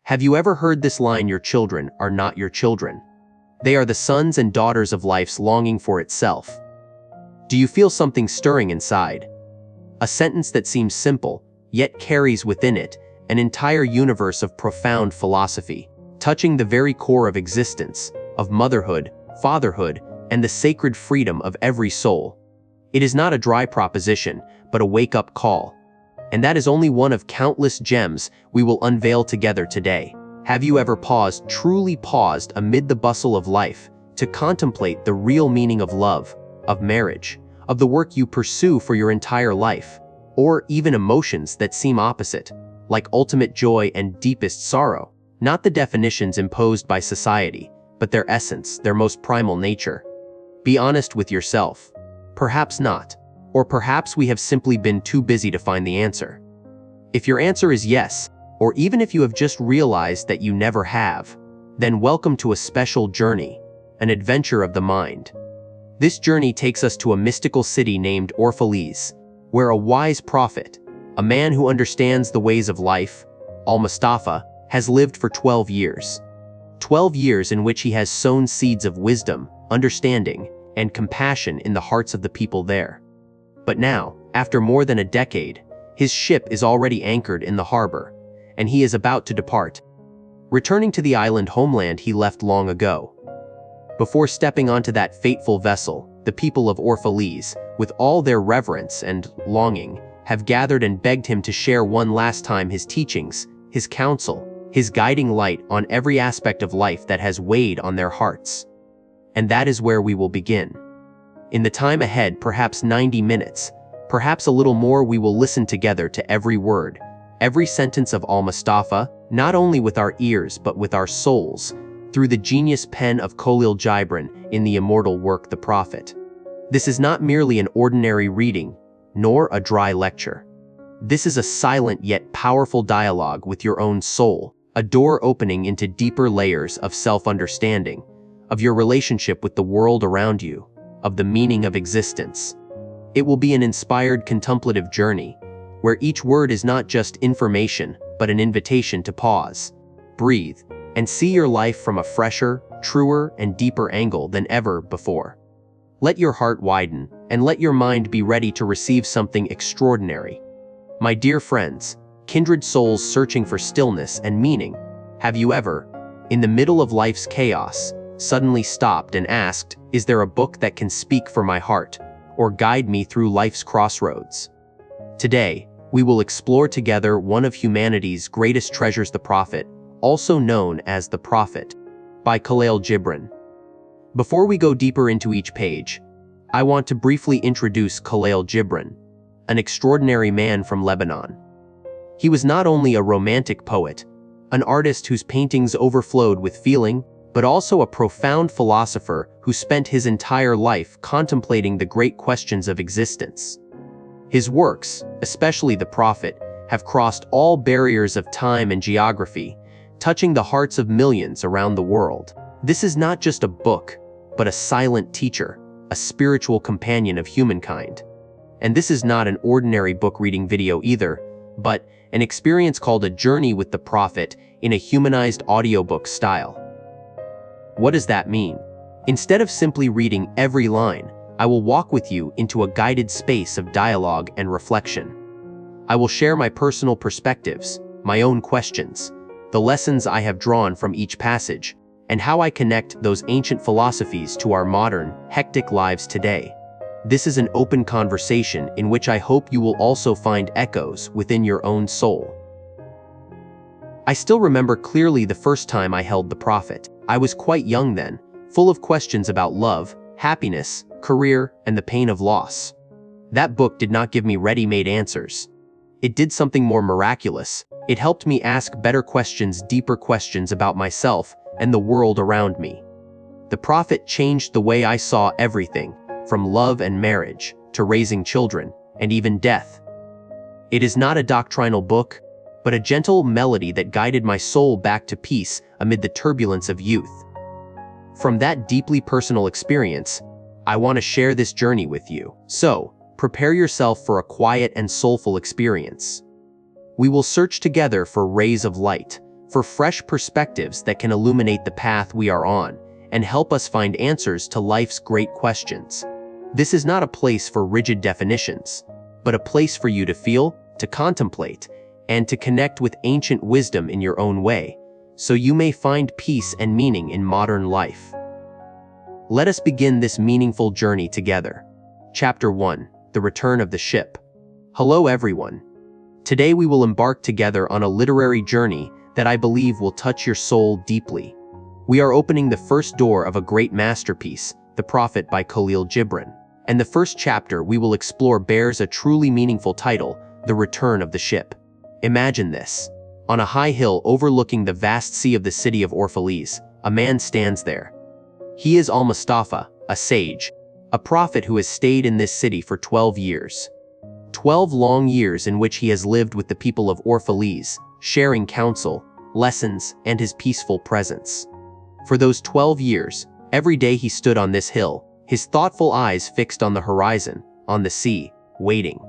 Have you ever heard this line, "Your children are not your children. They are the sons and daughters of life's longing for itself"? Do you feel something stirring inside? A sentence that seems simple, yet carries within it an entire universe of profound philosophy, touching the very core of existence, of motherhood, fatherhood, and the sacred freedom of every soul. It is not a dry proposition, but a wake-up call. And that is only one of countless gems we will unveil together today. Have you ever paused, truly paused, amid the bustle of life, to contemplate the real meaning of love, of marriage, of the work you pursue for your entire life, or even emotions that seem opposite, like ultimate joy and deepest sorrow? Not the definitions imposed by society, but their essence, their most primal nature. Be honest with yourself. Perhaps not. Or perhaps we have simply been too busy to find the answer. If your answer is yes, or even if you have just realized that you never have, then welcome to a special journey, an adventure of the mind. This journey takes us to a mystical city named Orphalese, where a wise prophet, a man who understands the ways of life, Almustafa, has lived for 12 years. 12 years in which he has sown seeds of wisdom, understanding, and compassion in the hearts of the people there. But now, after more than a decade, his ship is already anchored in the harbor, and he is about to depart, returning to the island homeland he left long ago. Before stepping onto that fateful vessel, the people of Orphalese, with all their reverence and longing, have gathered and begged him to share one last time his teachings, his counsel, his guiding light on every aspect of life that has weighed on their hearts. And that is where we will begin. In the time ahead, perhaps 90 minutes, perhaps a little more, we will listen together to every word, every sentence of Almustafa, not only with our ears but with our souls, through the genius pen of Kahlil Gibran in the immortal work The Prophet. This is not merely an ordinary reading, nor a dry lecture. This is a silent yet powerful dialogue with your own soul, a door opening into deeper layers of self-understanding, of your relationship with the world around you, of the meaning of existence. It will be an inspired contemplative journey, where each word is not just information, but an invitation to pause, breathe, and see your life from a fresher, truer, and deeper angle than ever before. Let your heart widen, and let your mind be ready to receive something extraordinary. My dear friends, kindred souls searching for stillness and meaning, have you ever, in the middle of life's chaos, suddenly stopped and asked, "Is there a book that can speak for my heart, or guide me through life's crossroads?" Today, we will explore together one of humanity's greatest treasures, The Prophet, also known as The Prophet, by Kahlil Gibran. Before we go deeper into each page, I want to briefly introduce Kahlil Gibran, an extraordinary man from Lebanon. He was not only a romantic poet, an artist whose paintings overflowed with feeling, but also a profound philosopher who spent his entire life contemplating the great questions of existence. His works, especially The Prophet, have crossed all barriers of time and geography, touching the hearts of millions around the world. This is not just a book, but a silent teacher, a spiritual companion of humankind. And this is not an ordinary book reading video either, but an experience called A Journey with the Prophet in a humanized audiobook style. What does that mean? Instead of simply reading every line, I will walk with you into a guided space of dialogue and reflection. I will share my personal perspectives, my own questions, the lessons I have drawn from each passage, and how I connect those ancient philosophies to our modern, hectic lives today. This is an open conversation in which I hope you will also find echoes within your own soul. I still remember clearly the first time I held The Prophet. I was quite young then, full of questions about love, happiness, career, and the pain of loss. That book did not give me ready-made answers. It did something more miraculous. It helped me ask better questions, deeper questions about myself and the world around me. The Prophet changed the way I saw everything, from love and marriage, to raising children, and even death. It is not a doctrinal book, but a gentle melody that guided my soul back to peace amid the turbulence of youth. From that deeply personal experience, I want to share this journey with you. So, prepare yourself for a quiet and soulful experience. We will search together for rays of light, for fresh perspectives that can illuminate the path we are on and help us find answers to life's great questions. This is not a place for rigid definitions, but a place for you to feel, to contemplate, and to connect with ancient wisdom in your own way, so you may find peace and meaning in modern life. Let us begin this meaningful journey together. Chapter 1: The Return of the Ship. Hello everyone. Today we will embark together on a literary journey that I believe will touch your soul deeply. We are opening the first door of a great masterpiece, The Prophet by Kahlil Gibran. And the first chapter we will explore bears a truly meaningful title, The Return of the Ship. Imagine this. On a high hill overlooking the vast sea of the city of Orphalese, a man stands there. He is Almustafa, a sage, a prophet who has stayed in this city for 12 years. 12 long years in which he has lived with the people of Orphalese, sharing counsel, lessons, and his peaceful presence. For those 12 years, every day he stood on this hill, his thoughtful eyes fixed on the horizon, on the sea, waiting.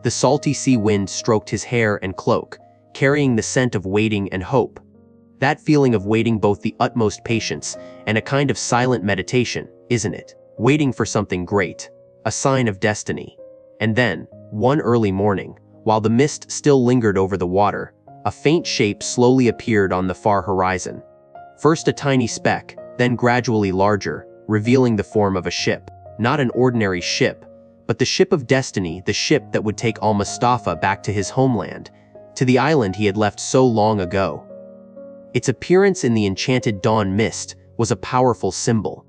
The salty sea wind stroked his hair and cloak, carrying the scent of waiting and hope. That feeling of waiting, both the utmost patience and a kind of silent meditation, isn't it? Waiting for something great, a sign of destiny. And then, one early morning, while the mist still lingered over the water, a faint shape slowly appeared on the far horizon. First a tiny speck, then gradually larger, revealing the form of a ship. Not an ordinary ship, but the ship of destiny, the ship that would take Almustafa back to his homeland, to the island he had left so long ago. Its appearance in the enchanted dawn mist was a powerful symbol.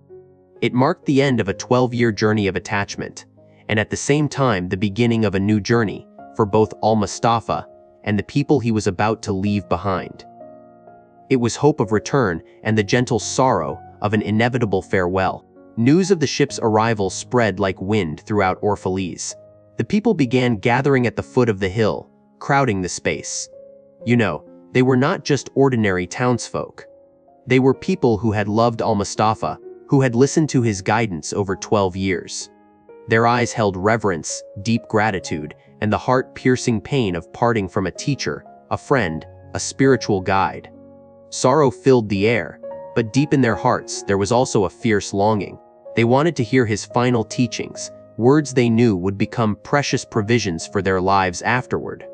It marked the end of a 12-year journey of attachment, and at the same time the beginning of a new journey for both Almustafa and the people he was about to leave behind. It was hope of return and the gentle sorrow of an inevitable farewell. News of the ship's arrival spread like wind throughout Orphalese. The people began gathering at the foot of the hill, crowding the space. You know, they were not just ordinary townsfolk. They were people who had loved Almustafa, who had listened to his guidance over 12 years. Their eyes held reverence, deep gratitude, and the heart-piercing pain of parting from a teacher, a friend, a spiritual guide. Sorrow filled the air, but deep in their hearts there was also a fierce longing. They wanted to hear his final teachings, words they knew would become precious provisions for their lives afterward.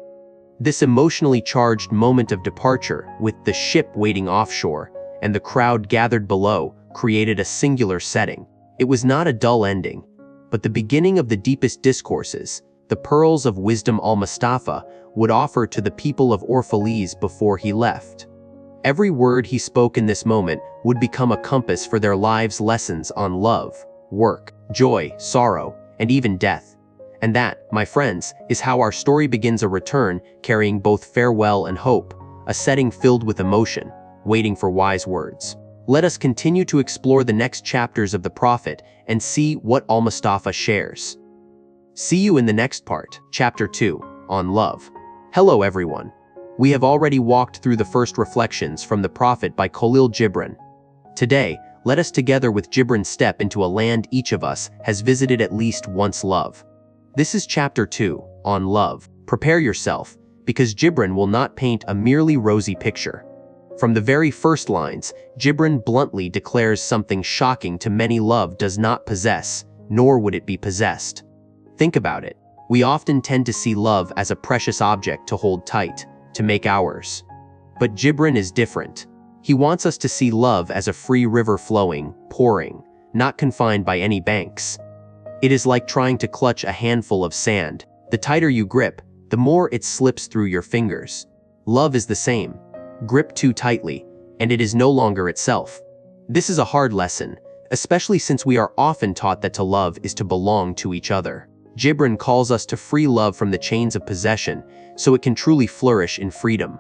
This emotionally charged moment of departure, with the ship waiting offshore and the crowd gathered below, created a singular setting. It was not a dull ending, but the beginning of the deepest discourses, the pearls of wisdom Almustafa would offer to the people of Orphalese before he left. Every word he spoke in this moment would become a compass for their lives' lessons on love, work, joy, sorrow, and even death. And that, my friends, is how our story begins, a return carrying both farewell and hope, a setting filled with emotion, waiting for wise words. Let us continue to explore the next chapters of The Prophet and see what Almustafa shares. See you in the next part, Chapter 2, on Love. Hello everyone. We have already walked through the first reflections from The Prophet by Kahlil Gibran. Today, let us together with Gibran step into a land each of us has visited at least once: love. This is Chapter 2, on Love. Prepare yourself, because Gibran will not paint a merely rosy picture. From the very first lines, Gibran bluntly declares something shocking to many: love does not possess, nor would it be possessed. Think about it. We often tend to see love as a precious object to hold tight, to make ours. But Gibran is different. He wants us to see love as a free river flowing, pouring, not confined by any banks. It is like trying to clutch a handful of sand. The tighter you grip, the more it slips through your fingers. Love is the same. Grip too tightly, and it is no longer itself. This is a hard lesson, especially since we are often taught that to love is to belong to each other. Gibran calls us to free love from the chains of possession, so it can truly flourish in freedom.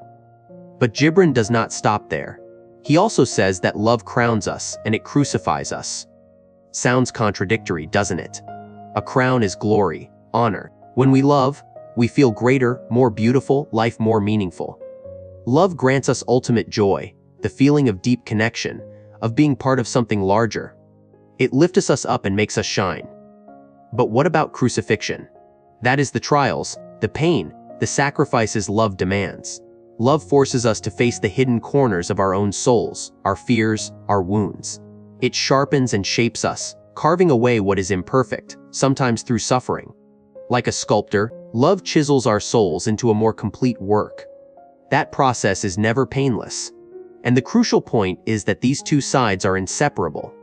But Gibran does not stop there. He also says that love crowns us and it crucifies us. Sounds contradictory, doesn't it? A crown is glory, honor. When we love, we feel greater, more beautiful, life more meaningful. Love grants us ultimate joy, the feeling of deep connection, of being part of something larger. It lifts us up and makes us shine. But what about crucifixion? That is the trials, the pain, the sacrifices love demands. Love forces us to face the hidden corners of our own souls, our fears, our wounds. It sharpens and shapes us, carving away what is imperfect, sometimes through suffering. Like a sculptor, love chisels our souls into a more complete work. That process is never painless. And the crucial point is that these two sides are inseparable.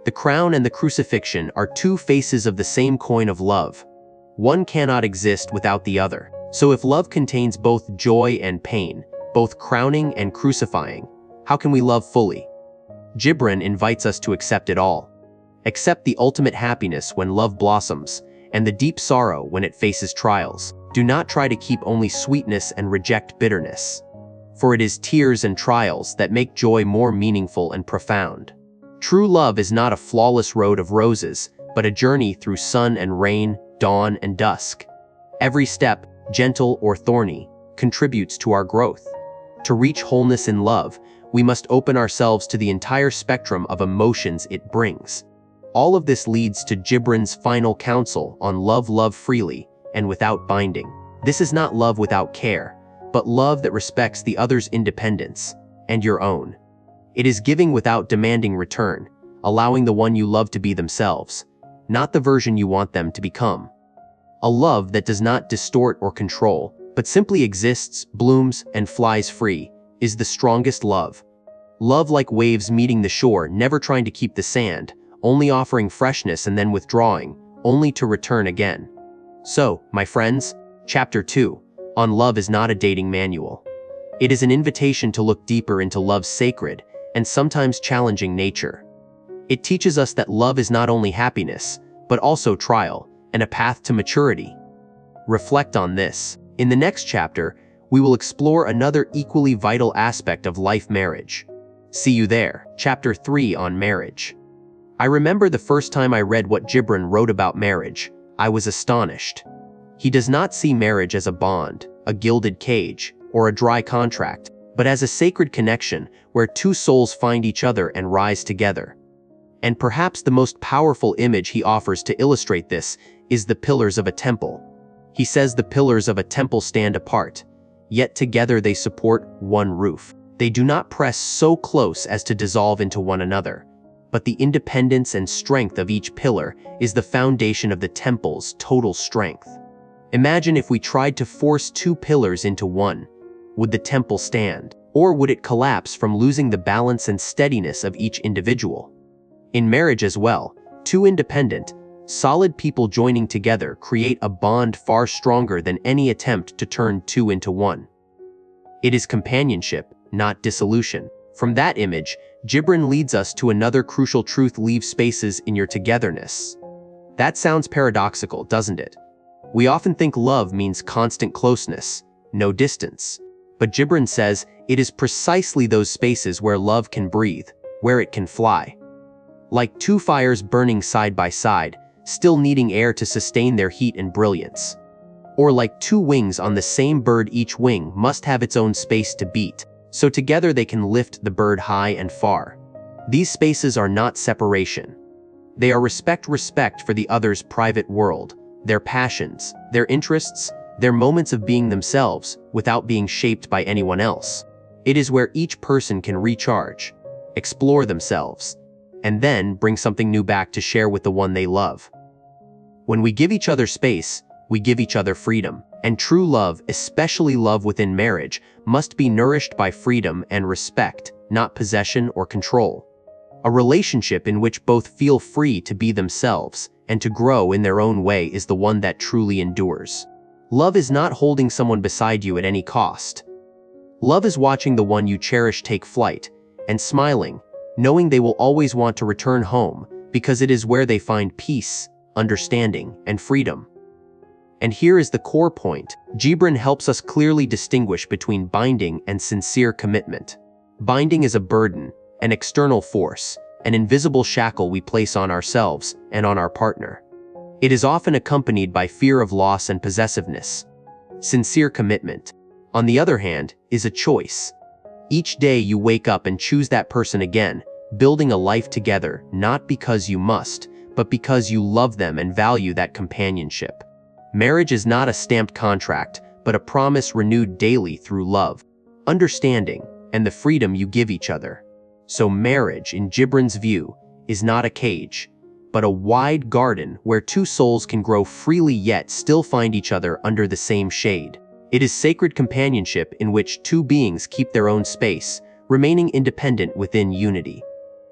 The crown and the crucifixion are two faces of the same coin of love. One cannot exist without the other. So if love contains both joy and pain, both crowning and crucifying, how can we love fully? Gibran invites us to accept it all. Accept the ultimate happiness when love blossoms, and the deep sorrow when it faces trials. Do not try to keep only sweetness and reject bitterness. For it is tears and trials that make joy more meaningful and profound. True love is not a flawless road of roses, but a journey through sun and rain, dawn and dusk. Every step, gentle or thorny, contributes to our growth. To reach wholeness in love, we must open ourselves to the entire spectrum of emotions it brings. All of this leads to Gibran's final counsel on love freely and without binding. This is not love without care, but love that respects the other's independence and your own. It is giving without demanding return, allowing the one you love to be themselves, not the version you want them to become. A love that does not distort or control, but simply exists, blooms, and flies free, is the strongest love. Love like waves meeting the shore, never trying to keep the sand, only offering freshness and then withdrawing, only to return again. So, my friends, Chapter 2, on love is not a dating manual. It is an invitation to look deeper into love's sacred and sometimes challenging nature. It teaches us that love is not only happiness, but also trial, and a path to maturity. Reflect on this. In the next chapter, we will explore another equally vital aspect of life: marriage. See you there. Chapter 3 on marriage. I remember the first time I read what Gibran wrote about marriage, I was astonished. He does not see marriage as a bond, a gilded cage, or a dry contract, but as a sacred connection where two souls find each other and rise together. And perhaps the most powerful image he offers to illustrate this is the pillars of a temple. He says the pillars of a temple stand apart, yet together they support one roof. They do not press so close as to dissolve into one another, but the independence and strength of each pillar is the foundation of the temple's total strength. Imagine if we tried to force two pillars into one. Would the temple stand, or would it collapse from losing the balance and steadiness of each individual? In marriage as well, two independent, solid people joining together create a bond far stronger than any attempt to turn two into one. It is companionship, not dissolution. From that image, Gibran leads us to another crucial truth: leave spaces in your togetherness. That sounds paradoxical, doesn't it? We often think love means constant closeness, no distance. But Gibran says it is precisely those spaces where love can breathe, where it can fly. Like two fires burning side by side, still needing air to sustain their heat and brilliance. Or like two wings on the same bird, each wing must have its own space to beat, so together they can lift the bird high and far. These spaces are not separation. They are respect for the other's private world, their passions, their interests, their moments of being themselves without being shaped by anyone else. It is where each person can recharge, explore themselves, and then bring something new back to share with the one they love. When we give each other space, we give each other freedom. And true love, especially love within marriage, must be nourished by freedom and respect, not possession or control. A relationship in which both feel free to be themselves and to grow in their own way is the one that truly endures. Love is not holding someone beside you at any cost. Love is watching the one you cherish take flight and smiling, knowing they will always want to return home because it is where they find peace, understanding, and freedom. And here is the core point. Gibran helps us clearly distinguish between binding and sincere commitment. Binding is a burden, an external force, an invisible shackle we place on ourselves and on our partner. It is often accompanied by fear of loss and possessiveness. Sincere commitment, on the other hand, is a choice. Each day you wake up and choose that person again, building a life together, not because you must, but because you love them and value that companionship. Marriage is not a stamped contract, but a promise renewed daily through love. understanding, and the freedom you give each other. So marriage, in Gibran's view, is not a cage, but a wide garden where two souls can grow freely yet still find each other under the same shade. It is sacred companionship in which two beings keep their own space, remaining independent within unity.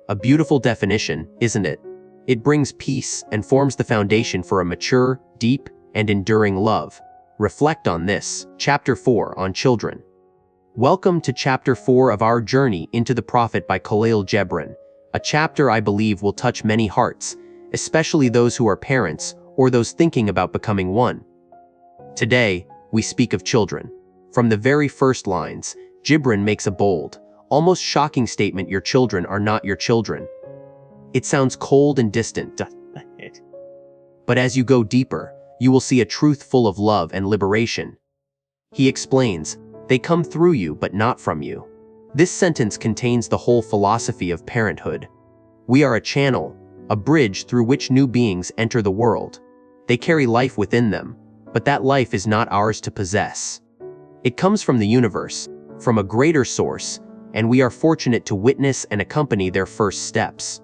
A beautiful definition, isn't it? It brings peace and forms the foundation for a mature, deep, and enduring love. Reflect on this. Chapter 4 on Children. Welcome to Chapter 4 of our journey into the Prophet by Kahlil Gibran, a chapter I believe will touch many hearts, especially those who are parents or those thinking about becoming one. Today, we speak of children. From the very first lines, Gibran makes a bold, almost shocking statement: your children are not your children. It sounds cold and distant, but as you go deeper, you will see a truth full of love and liberation. He explains, they come through you but not from you. This sentence contains the whole philosophy of parenthood. We are a channel, a bridge through which new beings enter the world. They carry life within them, but that life is not ours to possess. It comes from the universe, from a greater source, and we are fortunate to witness and accompany their first steps.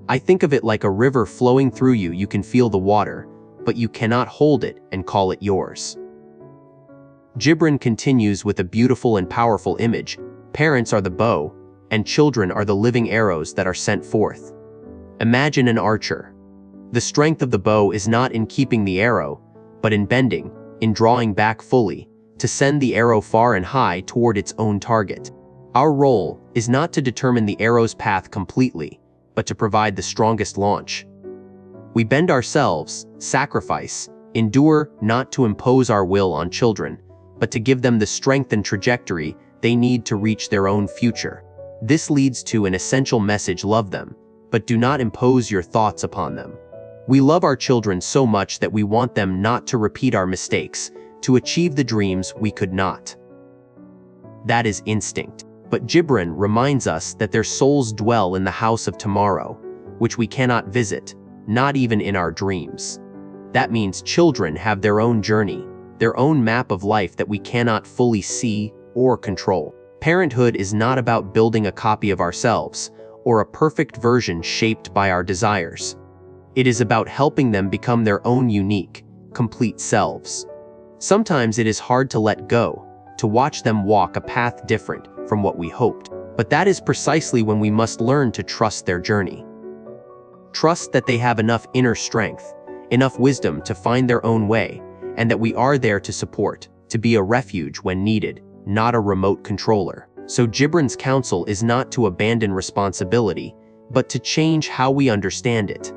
I think of it like a river flowing through you. You can feel the water, but you cannot hold it and call it yours. Gibran continues with a beautiful and powerful image. Parents are the bow, and children are the living arrows that are sent forth. Imagine an archer. The strength of the bow is not in keeping the arrow, but in bending, in drawing back fully, to send the arrow far and high toward its own target. Our role is not to determine the arrow's path completely, but to provide the strongest launch. We bend ourselves, sacrifice, endure, not to impose our will on children, but to give them the strength and trajectory they need to reach their own future. This leads to an essential message: love them, but do not impose your thoughts upon them. We love our children so much that we want them not to repeat our mistakes, to achieve the dreams we could not. That is instinct. But Gibran reminds us that their souls dwell in the house of tomorrow, which we cannot visit, not even in our dreams. That means children have their own journey, their own map of life that we cannot fully see or control. Parenthood is not about building a copy of ourselves, or a perfect version shaped by our desires. It is about helping them become their own unique, complete selves. Sometimes it is hard to let go, to watch them walk a path different from what we hoped. But that is precisely when we must learn to trust their journey. Trust that they have enough inner strength, enough wisdom to find their own way, and that we are there to support, to be a refuge when needed, not a remote controller. So Gibran's counsel is not to abandon responsibility, but to change how we understand it.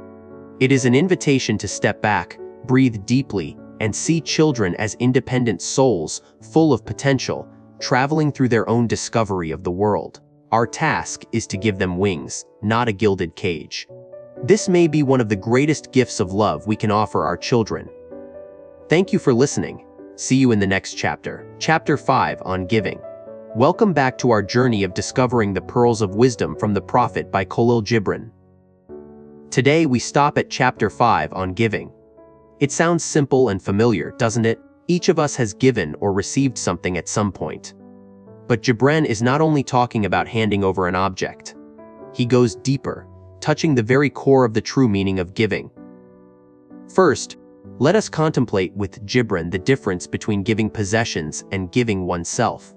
It is an invitation to step back, breathe deeply, and see children as independent souls, full of potential, traveling through their own discovery of the world. Our task is to give them wings, not a gilded cage. This may be one of the greatest gifts of love we can offer our children. Thank you for listening. See you in the next chapter. Chapter 5 on Giving. Welcome back to our journey of discovering the pearls of wisdom from the Prophet by Kahlil Gibran. Today we stop at Chapter 5 on Giving. It sounds simple and familiar, doesn't it? Each of us has given or received something at some point. But Gibran is not only talking about handing over an object. He goes deeper, touching the very core of the true meaning of giving. First, let us contemplate with Gibran the difference between giving possessions and giving oneself.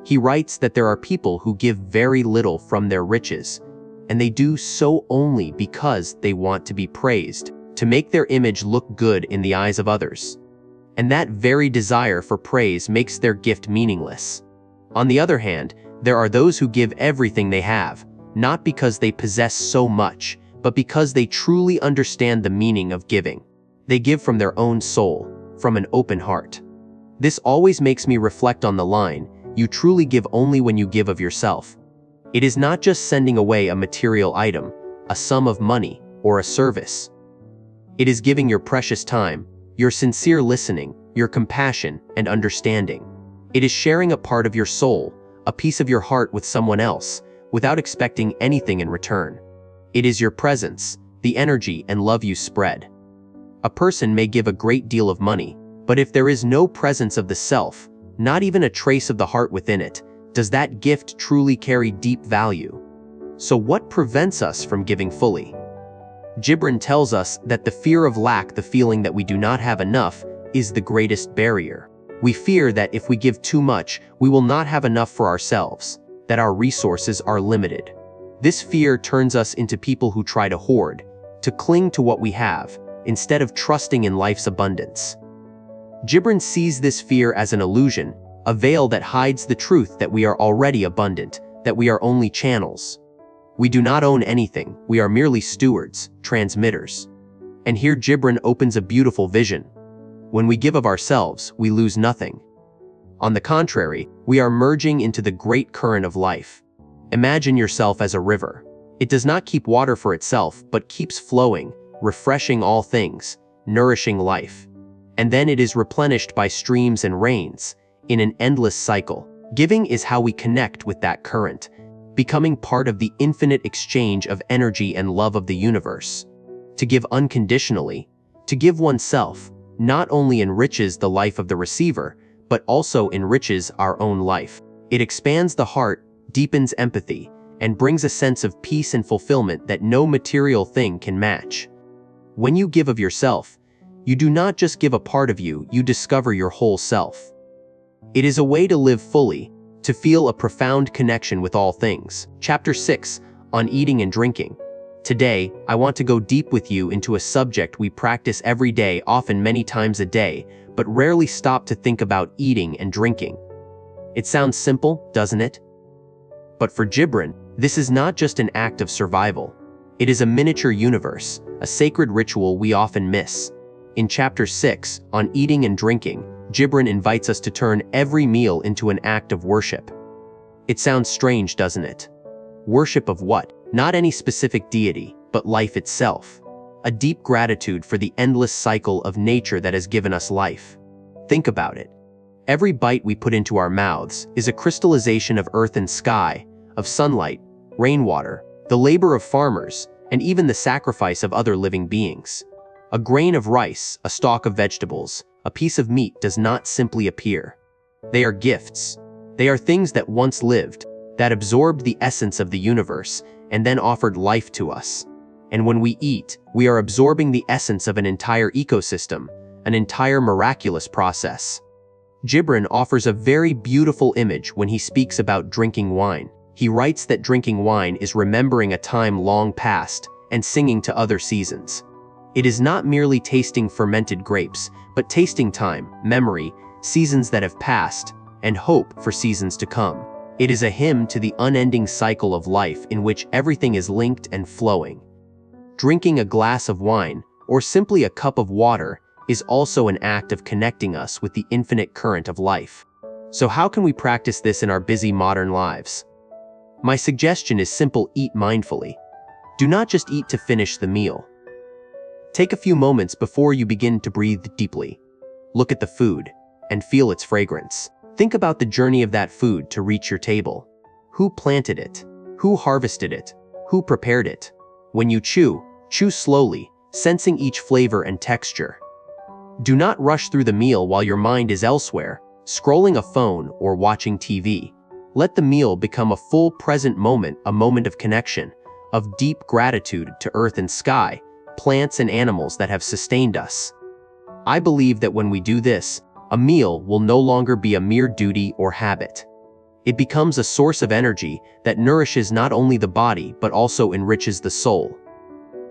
He writes that there are people who give very little from their riches, and they do so only because they want to be praised, to make their image look good in the eyes of others. And that very desire for praise makes their gift meaningless. On the other hand, there are those who give everything they have, not because they possess so much, but because they truly understand the meaning of giving. They give from their own soul, from an open heart. This always makes me reflect on the line, you truly give only when you give of yourself. It is not just sending away a material item, a sum of money, or a service. It is giving your precious time, your sincere listening, your compassion and understanding. It is sharing a part of your soul, a piece of your heart with someone else, without expecting anything in return. It is your presence, the energy and love you spread. A person may give a great deal of money, but if there is no presence of the self, not even a trace of the heart within it, does that gift truly carry deep value? So what prevents us from giving fully? Gibran tells us that the fear of lack, the feeling that we do not have enough, is the greatest barrier. We fear that if we give too much, we will not have enough for ourselves, that our resources are limited. This fear turns us into people who try to hoard, to cling to what we have, instead of trusting in life's abundance. Gibran sees this fear as an illusion, a veil that hides the truth that we are already abundant, that we are only channels. We do not own anything, we are merely stewards, transmitters. And here Gibran opens a beautiful vision. When we give of ourselves, we lose nothing. On the contrary, we are merging into the great current of life. Imagine yourself as a river. It does not keep water for itself, but keeps flowing, refreshing all things, nourishing life. And then it is replenished by streams and rains, in an endless cycle. Giving is how we connect with that current, becoming part of the infinite exchange of energy and love of the universe. To give unconditionally, to give oneself, not only enriches the life of the receiver, but also enriches our own life. It expands the heart, deepens empathy, and brings a sense of peace and fulfillment that no material thing can match. When you give of yourself, you do not just give a part of you, you discover your whole self. It is a way to live fully, to feel a profound connection with all things. Chapter 6, on eating and drinking. Today, I want to go deep with you into a subject we practice every day, often many times a day, but rarely stop to think about: eating and drinking. It sounds simple, doesn't it? But for Gibran, this is not just an act of survival. It is a miniature universe, a sacred ritual we often miss. In Chapter 6, on eating and drinking, Gibran invites us to turn every meal into an act of worship. It sounds strange, doesn't it? Worship of what? Not any specific deity, but life itself. A deep gratitude for the endless cycle of nature that has given us life. Think about it. Every bite we put into our mouths is a crystallization of earth and sky, of sunlight, rainwater, the labor of farmers, and even the sacrifice of other living beings. A grain of rice, a stalk of vegetables, a piece of meat does not simply appear. They are gifts. They are things that once lived, that absorbed the essence of the universe, and then offered life to us. And when we eat, we are absorbing the essence of an entire ecosystem, an entire miraculous process. Gibran offers a very beautiful image when he speaks about drinking wine. He writes that drinking wine is remembering a time long past and singing to other seasons. It is not merely tasting fermented grapes, but tasting time, memory, seasons that have passed, and hope for seasons to come. It is a hymn to the unending cycle of life in which everything is linked and flowing. Drinking a glass of wine, or simply a cup of water, is also an act of connecting us with the infinite current of life. So how can we practice this in our busy modern lives? My suggestion is simple: eat mindfully. Do not just eat to finish the meal. Take a few moments before you begin to breathe deeply. Look at the food and feel its fragrance. Think about the journey of that food to reach your table. Who planted it? Who harvested it? Who prepared it? When you chew, chew slowly, sensing each flavor and texture. Do not rush through the meal while your mind is elsewhere, scrolling a phone or watching TV. Let the meal become a full present moment, a moment of connection, of deep gratitude to earth and sky, plants and animals that have sustained us. I believe that when we do this, a meal will no longer be a mere duty or habit. It becomes a source of energy that nourishes not only the body but also enriches the soul.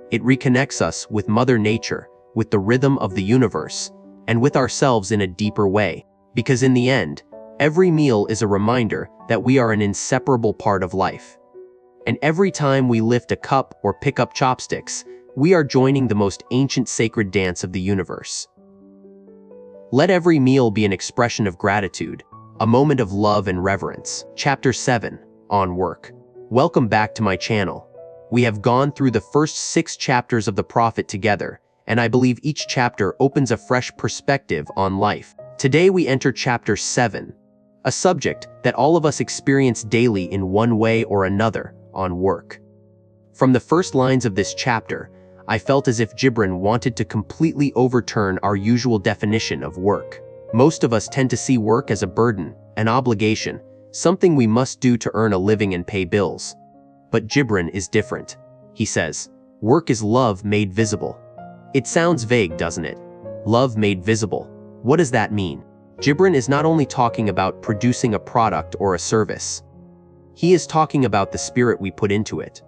It reconnects us with Mother Nature, with the rhythm of the universe, and with ourselves in a deeper way. Because in the end, every meal is a reminder that we are an inseparable part of life. And every time we lift a cup or pick up chopsticks, we are joining the most ancient sacred dance of the universe. Let every meal be an expression of gratitude, a moment of love and reverence. Chapter 7, on work. Welcome back to my channel. We have gone through the first 6 chapters of the Prophet together, and I believe each chapter opens a fresh perspective on life. Today we enter Chapter 7, a subject that all of us experience daily in one way or another: on work. From the first lines of this chapter, I felt as if Gibran wanted to completely overturn our usual definition of work. Most of us tend to see work as a burden, an obligation, something we must do to earn a living and pay bills. But Gibran is different. He says, work is love made visible. It sounds vague, doesn't it? Love made visible. What does that mean? Gibran is not only talking about producing a product or a service. He is talking about the spirit we put into it.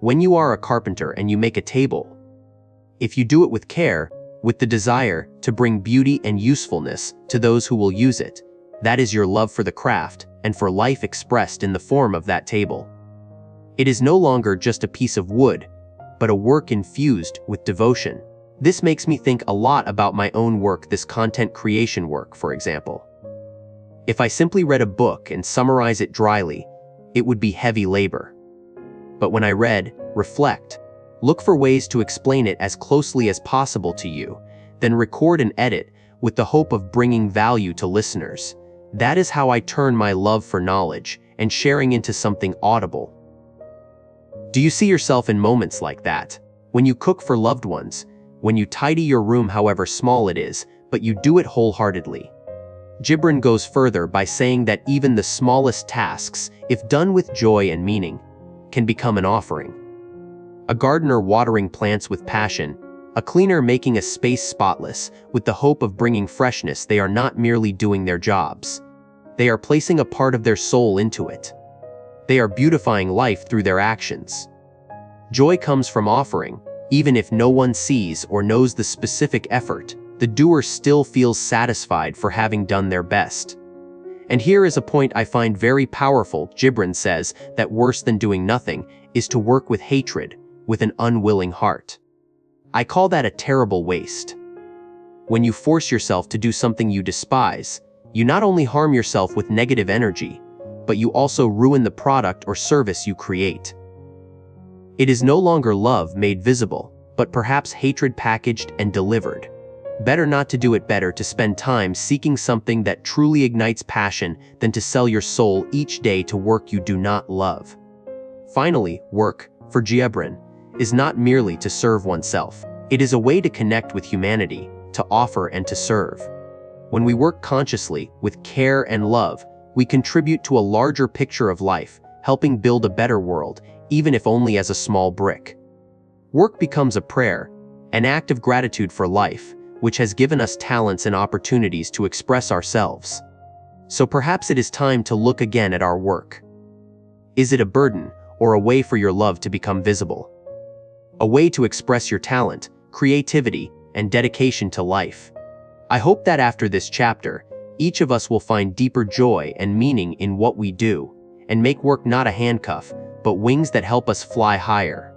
When you are a carpenter and you make a table, if you do it with care, with the desire to bring beauty and usefulness to those who will use it, that is your love for the craft and for life expressed in the form of that table. It is no longer just a piece of wood, but a work infused with devotion. This makes me think a lot about my own work, this content creation work, for example. If I simply read a book and summarize it dryly, it would be heavy labor. But when I read, reflect, look for ways to explain it as closely as possible to you, then record and edit with the hope of bringing value to listeners, that is how I turn my love for knowledge and sharing into something audible. Do you see yourself in moments like that? When you cook for loved ones, when you tidy your room however small it is, but you do it wholeheartedly. Gibran goes further by saying that even the smallest tasks, if done with joy and meaning, can become an offering. A gardener watering plants with passion, a cleaner making a space spotless with the hope of bringing freshness, they are not merely doing their jobs. They are placing a part of their soul into it. They are beautifying life through their actions. Joy comes from offering. Even if no one sees or knows the specific effort, the doer still feels satisfied for having done their best. And here is a point I find very powerful. Gibran says that worse than doing nothing is to work with hatred, with an unwilling heart. I call that a terrible waste. When you force yourself to do something you despise, you not only harm yourself with negative energy, but you also ruin the product or service you create. It is no longer love made visible, but perhaps hatred packaged and delivered. Better not to do it, better to spend time seeking something that truly ignites passion than to sell your soul each day to work you do not love. Finally, work, for Gibran, is not merely to serve oneself. It is a way to connect with humanity, to offer and to serve. When we work consciously, with care and love, we contribute to a larger picture of life, helping build a better world, even if only as a small brick. Work becomes a prayer, an act of gratitude for life, which has given us talents and opportunities to express ourselves. So perhaps it is time to look again at our work. Is it a burden, or a way for your love to become visible? A way to express your talent, creativity, and dedication to life? I hope that after this chapter, each of us will find deeper joy and meaning in what we do, and make work not a handcuff, but wings that help us fly higher.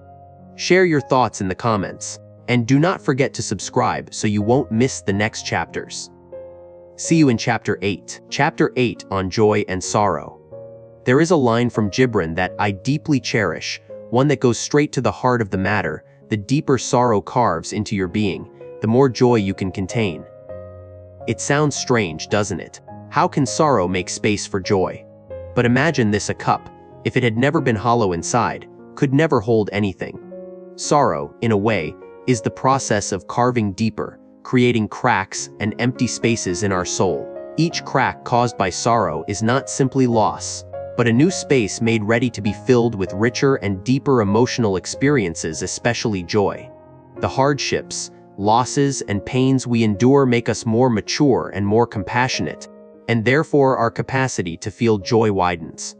Share your thoughts in the comments, and do not forget to subscribe so you won't miss the next chapters. See you in Chapter 8. Chapter 8 on Joy and Sorrow. There is a line from Gibran that I deeply cherish, one that goes straight to the heart of the matter. The deeper sorrow carves into your being, the more joy you can contain. It sounds strange, doesn't it? How can sorrow make space for joy? But imagine this: a cup, if it had never been hollow inside, could never hold anything. Sorrow, in a way, is the process of carving deeper, creating cracks and empty spaces in our soul. Each crack caused by sorrow is not simply loss, but a new space made ready to be filled with richer and deeper emotional experiences, especially joy. The hardships, losses, and pains we endure make us more mature and more compassionate, and therefore our capacity to feel joy widens.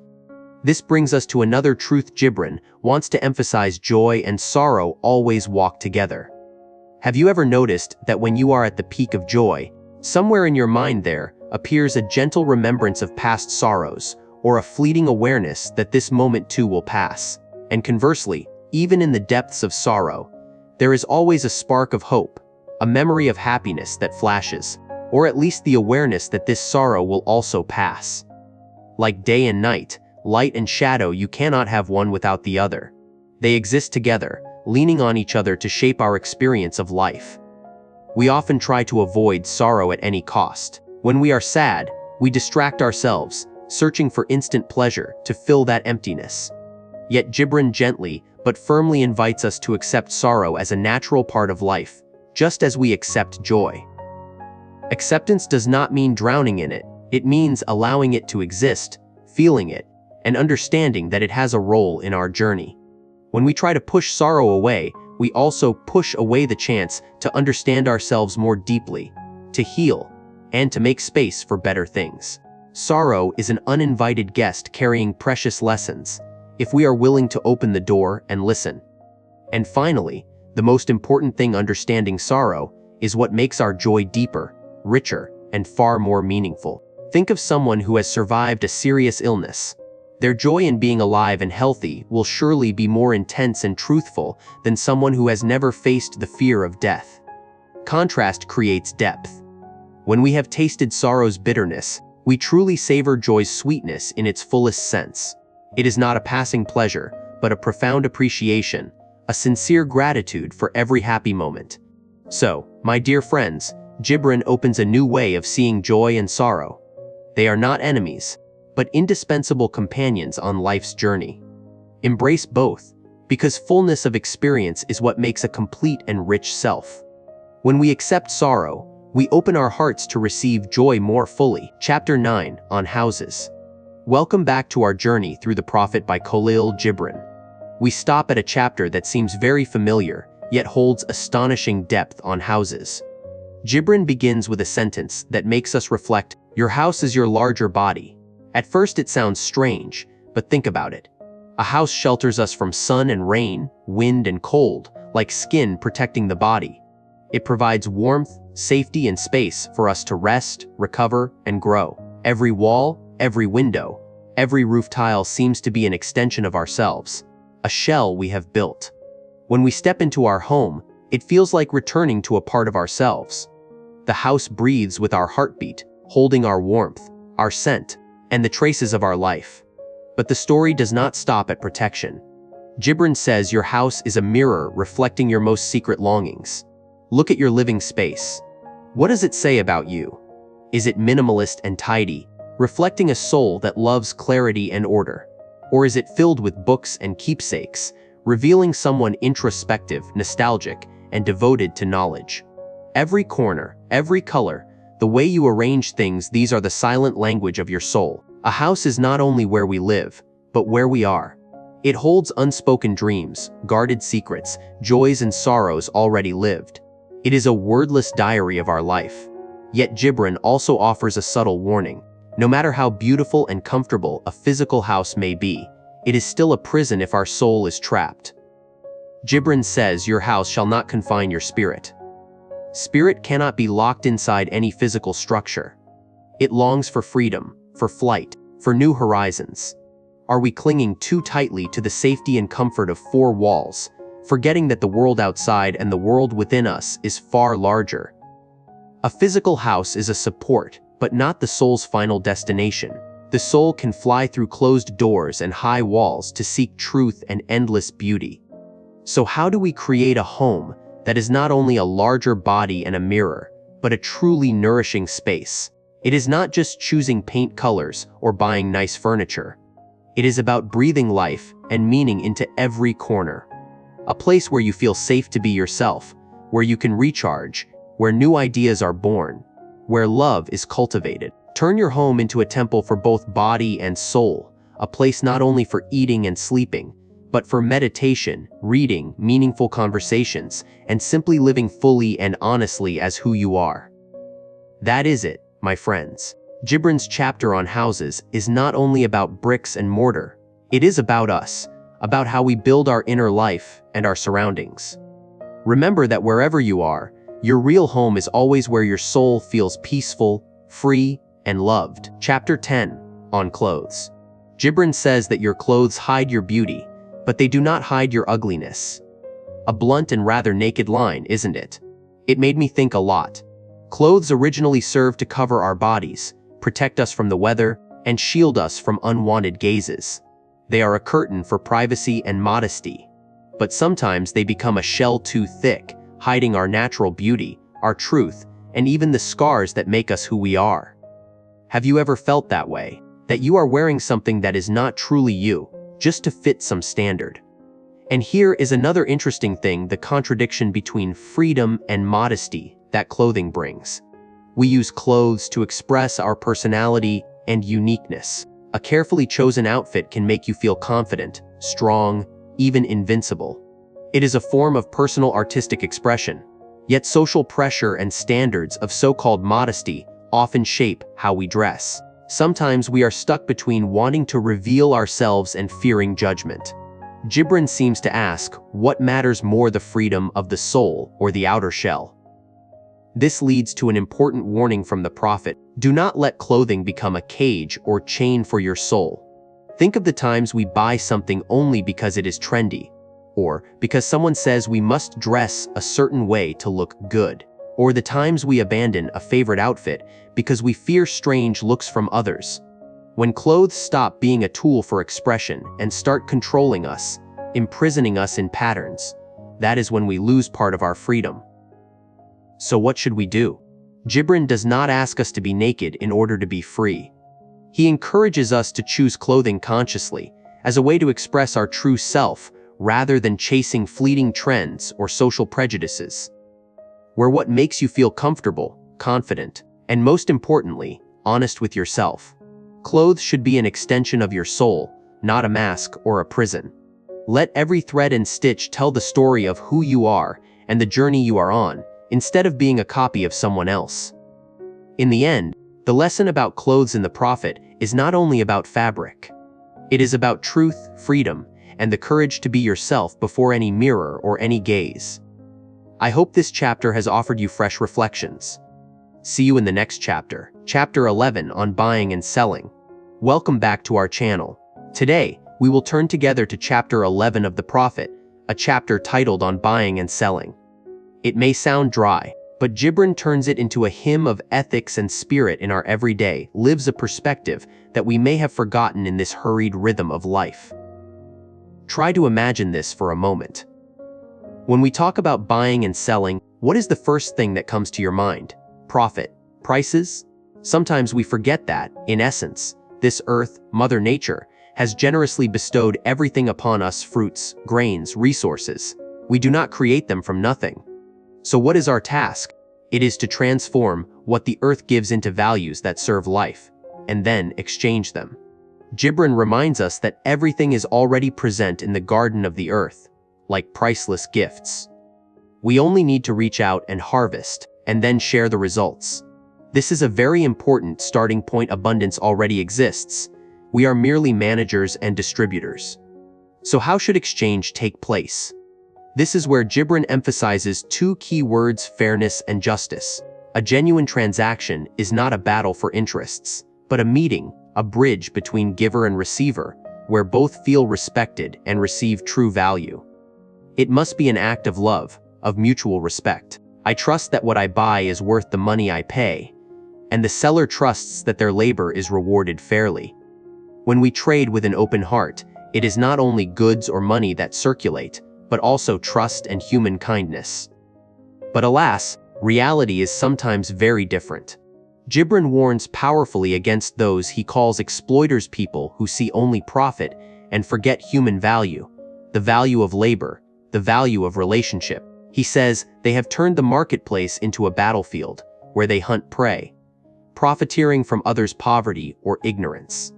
This brings us to another truth Gibran wants to emphasize: joy and sorrow always walk together. Have you ever noticed that when you are at the peak of joy, somewhere in your mind there appears a gentle remembrance of past sorrows, or a fleeting awareness that this moment too will pass? And conversely, even in the depths of sorrow, there is always a spark of hope, a memory of happiness that flashes, or at least the awareness that this sorrow will also pass. Like day and night, light and shadow, you cannot have one without the other. They exist together, leaning on each other to shape our experience of life. We often try to avoid sorrow at any cost. When we are sad, we distract ourselves, searching for instant pleasure to fill that emptiness. Yet Gibran gently but firmly invites us to accept sorrow as a natural part of life, just as we accept joy. Acceptance does not mean drowning in it. It means allowing it to exist, feeling it, and understanding that it has a role in our journey. When we try to push sorrow away, we also push away the chance to understand ourselves more deeply, to heal, and to make space for better things. Sorrow is an uninvited guest carrying precious lessons, if we are willing to open the door and listen. And finally, the most important thing understanding sorrow is what makes our joy deeper, richer, and far more meaningful. Think of someone who has survived a serious illness. Their joy in being alive and healthy will surely be more intense and truthful than someone who has never faced the fear of death. Contrast creates depth. When we have tasted sorrow's bitterness, we truly savor joy's sweetness in its fullest sense. It is not a passing pleasure, but a profound appreciation, a sincere gratitude for every happy moment. So, my dear friends, Gibran opens a new way of seeing joy and sorrow. They are not enemies, but indispensable companions on life's journey. Embrace both, because fullness of experience is what makes a complete and rich self. When we accept sorrow, we open our hearts to receive joy more fully. Chapter 9, on houses. Welcome back to our journey through the Prophet by Kahlil Gibran. We stop at a chapter that seems very familiar, yet holds astonishing depth on houses. Gibran begins with a sentence that makes us reflect, "Your house is your larger body." At first it sounds strange, but think about it. A house shelters us from sun and rain, wind and cold, like skin protecting the body. It provides warmth, safety, and space for us to rest, recover, and grow. Every wall, every window, every roof tile seems to be an extension of ourselves, a shell we have built. When we step into our home, it feels like returning to a part of ourselves. The house breathes with our heartbeat, holding our warmth, our scent, and the traces of our life. But the story does not stop at protection. Gibran says your house is a mirror reflecting your most secret longings. Look at your living space. What does it say about you? Is it minimalist and tidy, reflecting a soul that loves clarity and order? Or is it filled with books and keepsakes, revealing someone introspective, nostalgic, and devoted to knowledge? Every corner, every color, the way you arrange things, these are the silent language of your soul. A house is not only where we live, but where we are. It holds unspoken dreams, guarded secrets, joys and sorrows already lived. It is a wordless diary of our life. Yet Gibran also offers a subtle warning. No matter how beautiful and comfortable a physical house may be, it is still a prison if our soul is trapped. Gibran says your house shall not confine your spirit. Spirit cannot be locked inside any physical structure. It longs for freedom, for flight, for new horizons. Are we clinging too tightly to the safety and comfort of four walls, forgetting that the world outside and the world within us is far larger? A physical house is a support, but not the soul's final destination. The soul can fly through closed doors and high walls to seek truth and endless beauty. So how do we create a home that is not only a larger body and a mirror, but a truly nourishing space? It is not just choosing paint colors or buying nice furniture. It is about breathing life and meaning into every corner. A place where you feel safe to be yourself, where you can recharge, where new ideas are born, where love is cultivated. Turn your home into a temple for both body and soul, a place not only for eating and sleeping, but for meditation, reading, meaningful conversations, and simply living fully and honestly as who you are. That is it, my friends. Gibran's chapter on houses is not only about bricks and mortar. It is about us, about how we build our inner life and our surroundings. Remember that wherever you are, your real home is always where your soul feels peaceful, free, and loved. Chapter 10, on clothes. Gibran says that your clothes hide your beauty, but they do not hide your ugliness. A blunt and rather naked line, isn't it? It made me think a lot. Clothes originally served to cover our bodies, protect us from the weather, and shield us from unwanted gazes. They are a curtain for privacy and modesty. But sometimes they become a shell too thick, hiding our natural beauty, our truth, and even the scars that make us who we are. Have you ever felt that way? That you are wearing something that is not truly you, just to fit some standard? And here is another interesting thing, the contradiction between freedom and modesty that clothing brings. We use clothes to express our personality and uniqueness. A carefully chosen outfit can make you feel confident, strong, even invincible. It is a form of personal artistic expression. Yet social pressure and standards of so-called modesty often shape how we dress. Sometimes we are stuck between wanting to reveal ourselves and fearing judgment. Gibran seems to ask, what matters more, the freedom of the soul or the outer shell? This leads to an important warning from the Prophet. Do not let clothing become a cage or chain for your soul. Think of the times we buy something only because it is trendy, or because someone says we must dress a certain way to look good, or the times we abandon a favorite outfit because we fear strange looks from others. When clothes stop being a tool for expression and start controlling us, imprisoning us in patterns, that is when we lose part of our freedom. So what should we do? Gibran does not ask us to be naked in order to be free. He encourages us to choose clothing consciously, as a way to express our true self, rather than chasing fleeting trends or social prejudices. Wear what makes you feel comfortable, confident, and most importantly, honest with yourself. Clothes should be an extension of your soul, not a mask or a prison. Let every thread and stitch tell the story of who you are and the journey you are on, instead of being a copy of someone else. In the end, the lesson about clothes in the Prophet is not only about fabric. It is about truth, freedom, and the courage to be yourself before any mirror or any gaze. I hope this chapter has offered you fresh reflections. See you in the next chapter, Chapter 11 on buying and selling. Welcome back to our channel. Today, we will turn together to Chapter 11 of the Prophet, a chapter titled on buying and selling. It may sound dry, but Gibran turns it into a hymn of ethics and spirit in our everyday lives, a perspective that we may have forgotten in this hurried rhythm of life. Try to imagine this for a moment. When we talk about buying and selling, what is the first thing that comes to your mind? Profit, prices? Sometimes we forget that, in essence, this earth, Mother Nature, has generously bestowed everything upon us: fruits, grains, resources. We do not create them from nothing. So what is our task? It is to transform what the earth gives into values that serve life, and then exchange them. Gibran reminds us that everything is already present in the garden of the earth, like priceless gifts. We only need to reach out and harvest, and then share the results. This is a very important starting point. Abundance already exists. We are merely managers and distributors. So how should exchange take place? This is where Gibran emphasizes two key words: fairness and justice. A genuine transaction is not a battle for interests, but a meeting, a bridge between giver and receiver, where both feel respected and receive true value. It must be an act of love, of mutual respect. I trust that what I buy is worth the money I pay, and the seller trusts that their labor is rewarded fairly. When we trade with an open heart, it is not only goods or money that circulate, but also trust and human kindness. But alas, reality is sometimes very different. Gibran warns powerfully against those he calls exploiters, people who see only profit and forget human value, the value of labor, the value of relationship. He says they have turned the marketplace into a battlefield where they hunt prey, profiteering from others' poverty or ignorance.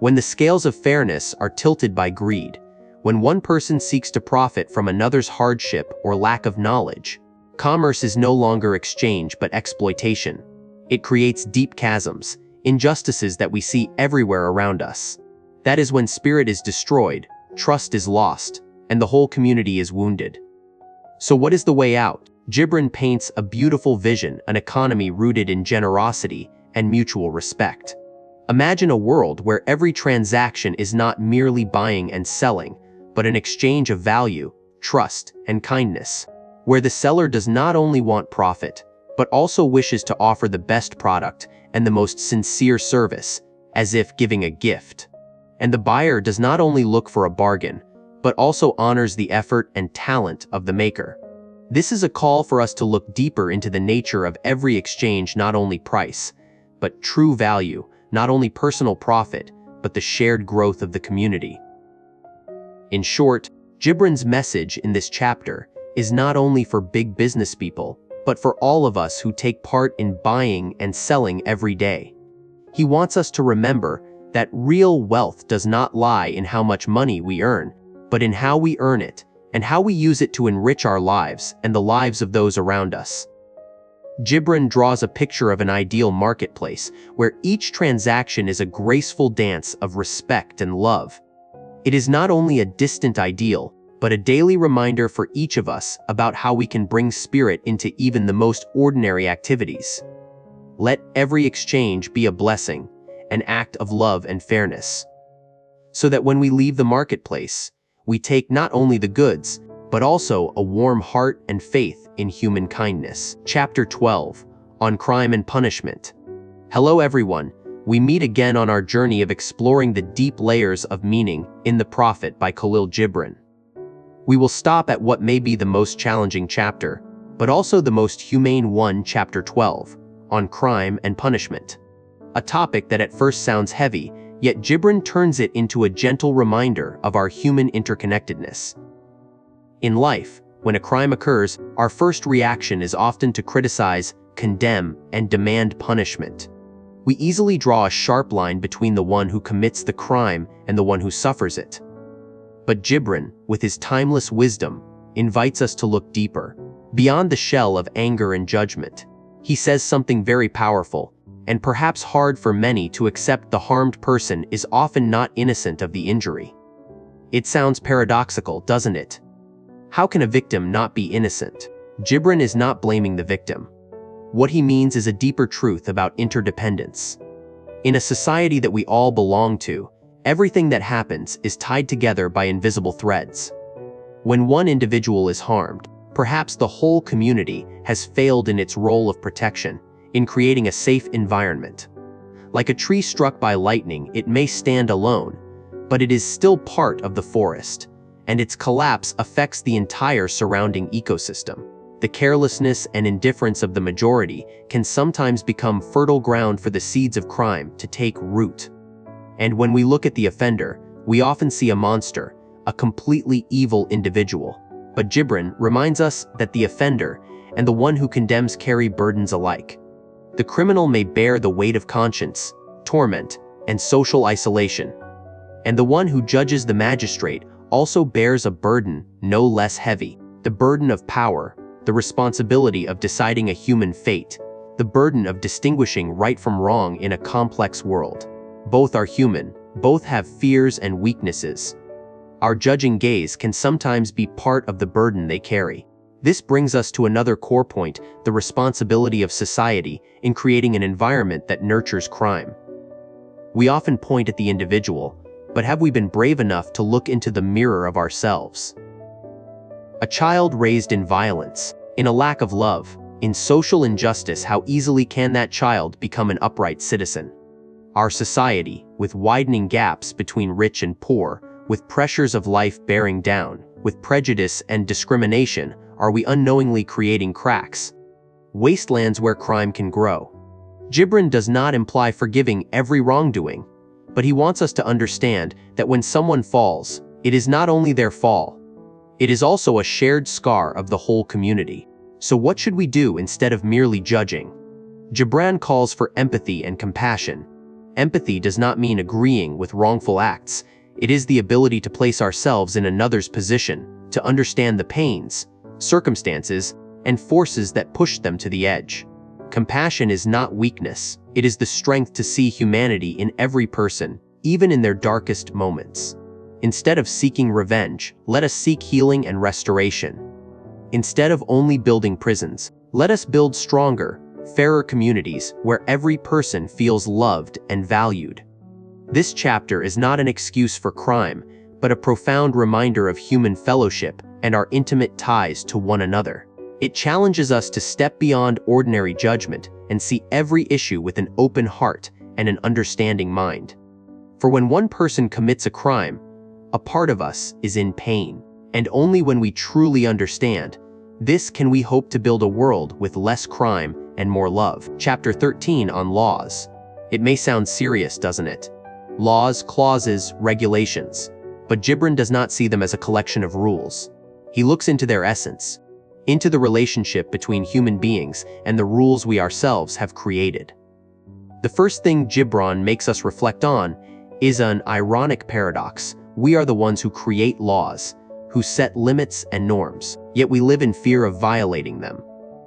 When the scales of fairness are tilted by greed, when one person seeks to profit from another's hardship or lack of knowledge, commerce is no longer exchange but exploitation. It creates deep chasms, injustices that we see everywhere around us. That is when spirit is destroyed, trust is lost, and the whole community is wounded. So what is the way out? Gibran paints a beautiful vision, an economy rooted in generosity and mutual respect. Imagine a world where every transaction is not merely buying and selling, but an exchange of value, trust, and kindness, where the seller does not only want profit, but also wishes to offer the best product and the most sincere service, as if giving a gift. And the buyer does not only look for a bargain, but also honors the effort and talent of the maker. This is a call for us to look deeper into the nature of every exchange, not only price, but true value, not only personal profit, but the shared growth of the community. In short, Gibran's message in this chapter is not only for big business people, but for all of us who take part in buying and selling every day. He wants us to remember that real wealth does not lie in how much money we earn, but in how we earn it and how we use it to enrich our lives and the lives of those around us. Gibran draws a picture of an ideal marketplace where each transaction is a graceful dance of respect and love. It is not only a distant ideal, but a daily reminder for each of us about how we can bring spirit into even the most ordinary activities. Let every exchange be a blessing, an act of love and fairness, so that when we leave the marketplace, we take not only the goods, but also a warm heart and faith in human kindness. Chapter 12, on Crime and Punishment. Hello everyone, we meet again on our journey of exploring the deep layers of meaning in The Prophet by Kahlil Gibran. We will stop at what may be the most challenging chapter, but also the most humane one, Chapter 12, on Crime and Punishment. A topic that at first sounds heavy, yet Gibran turns it into a gentle reminder of our human interconnectedness. In life, when a crime occurs, our first reaction is often to criticize, condemn, and demand punishment. We easily draw a sharp line between the one who commits the crime and the one who suffers it. But Gibran, with his timeless wisdom, invites us to look deeper, beyond the shell of anger and judgment. He says something very powerful, and perhaps hard for many to accept: the harmed person is often not innocent of the injury. It sounds paradoxical, doesn't it? How can a victim not be innocent? Gibran is not blaming the victim. What he means is a deeper truth about interdependence. In a society that we all belong to, everything that happens is tied together by invisible threads. When one individual is harmed, perhaps the whole community has failed in its role of protection, in creating a safe environment. Like a tree struck by lightning, it may stand alone, but it is still part of the forest, and its collapse affects the entire surrounding ecosystem. The carelessness and indifference of the majority can sometimes become fertile ground for the seeds of crime to take root. And when we look at the offender, we often see a monster, a completely evil individual. But Gibran reminds us that the offender and the one who condemns carry burdens alike. The criminal may bear the weight of conscience, torment, and social isolation, and the one who judges, the magistrate, also bears a burden no less heavy: the burden of power, the responsibility of deciding a human fate, the burden of distinguishing right from wrong in a complex world. Both are human, both have fears and weaknesses. Our judging gaze can sometimes be part of the burden they carry. This brings us to another core point: the responsibility of society in creating an environment that nurtures crime. We often point at the individual, but have we been brave enough to look into the mirror of ourselves? A child raised in violence, in a lack of love, in social injustice, how easily can that child become an upright citizen? Our society, with widening gaps between rich and poor, with pressures of life bearing down, with prejudice and discrimination, are we unknowingly creating cracks, wastelands where crime can grow? Gibran does not imply forgiving every wrongdoing, but he wants us to understand that when someone falls, it is not only their fall, it is also a shared scar of the whole community. So what should we do instead of merely judging? Gibran calls for empathy and compassion. Empathy does not mean agreeing with wrongful acts. It is the ability to place ourselves in another's position, to understand the pains, circumstances, and forces that push them to the edge. Compassion is not weakness. It is the strength to see humanity in every person, even in their darkest moments. Instead of seeking revenge, let us seek healing and restoration. Instead of only building prisons, let us build stronger, fairer communities where every person feels loved and valued. This chapter is not an excuse for crime, but a profound reminder of human fellowship and our intimate ties to one another. It challenges us to step beyond ordinary judgment and see every issue with an open heart and an understanding mind. For when one person commits a crime, a part of us is in pain, and only when we truly understand this can we hope to build a world with less crime and more love. Chapter 13 on laws. It may sound serious, doesn't it? Laws, clauses, regulations. But Gibran does not see them as a collection of rules. He looks into their essence, into the relationship between human beings and the rules we ourselves have created. The first thing Gibran makes us reflect on is an ironic paradox. We are the ones who create laws, who set limits and norms, yet we live in fear of violating them.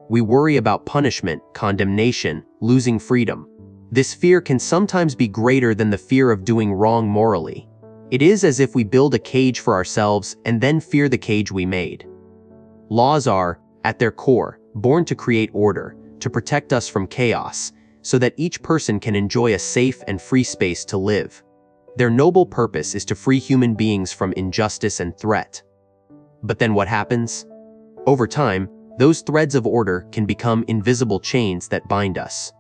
We worry about punishment, condemnation, losing freedom. This fear can sometimes be greater than the fear of doing wrong morally. It is as if we build a cage for ourselves and then fear the cage we made. Laws are, at their core, born to create order, to protect us from chaos, so that each person can enjoy a safe and free space to live. Their noble purpose is to free human beings from injustice and threat. But then what happens? Over time, those threads of order can become invisible chains that bind us.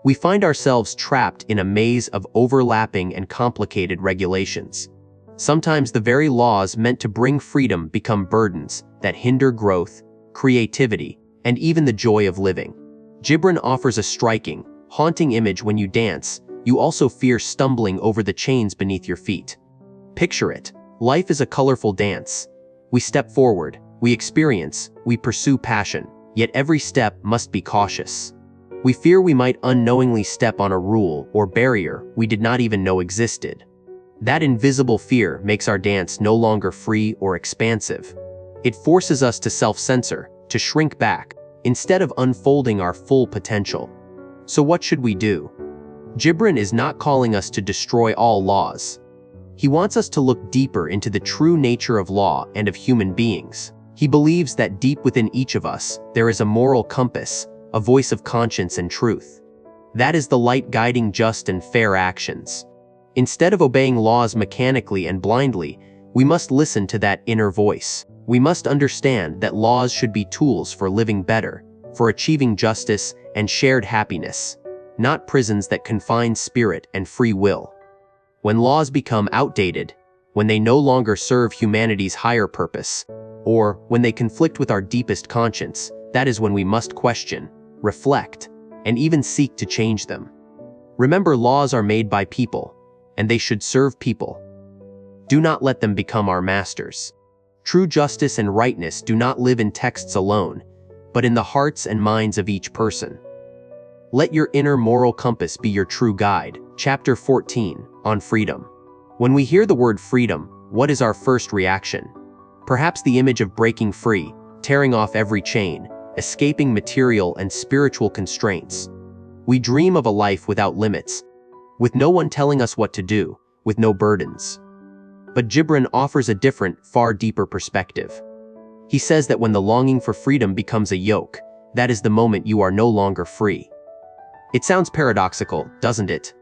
We find ourselves trapped in a maze of overlapping and complicated regulations. Sometimes the very laws meant to bring freedom become burdens that hinder growth, creativity, and even the joy of living. Gibran offers a striking, haunting image. When you dance, you also fear stumbling over the chains beneath your feet. Picture it. Life is a colorful dance. We step forward, we experience, we pursue passion, yet every step must be cautious. We fear we might unknowingly step on a rule or barrier we did not even know existed. That invisible fear makes our dance no longer free or expansive. It forces us to self-censor, to shrink back, instead of unfolding our full potential. So what should we do? Gibran is not calling us to destroy all laws. He wants us to look deeper into the true nature of law and of human beings. He believes that deep within each of us, there is a moral compass, a voice of conscience and truth. That is the light guiding just and fair actions. Instead of obeying laws mechanically and blindly, we must listen to that inner voice. We must understand that laws should be tools for living better, for achieving justice and shared happiness, not prisons that confine spirit and free will. When laws become outdated, when they no longer serve humanity's higher purpose, or when they conflict with our deepest conscience, that is when we must question, reflect, and even seek to change them. Remember, laws are made by people, and they should serve people. Do not let them become our masters. True justice and rightness do not live in texts alone, but in the hearts and minds of each person. Let your inner moral compass be your true guide. Chapter 14, on freedom. When we hear the word freedom, what is our first reaction? Perhaps the image of breaking free, tearing off every chain, escaping material and spiritual constraints. We dream of a life without limits, with no one telling us what to do, with no burdens. But Gibran offers a different, far deeper perspective. He says that when the longing for freedom becomes a yoke, that is the moment you are no longer free. It sounds paradoxical, doesn't it?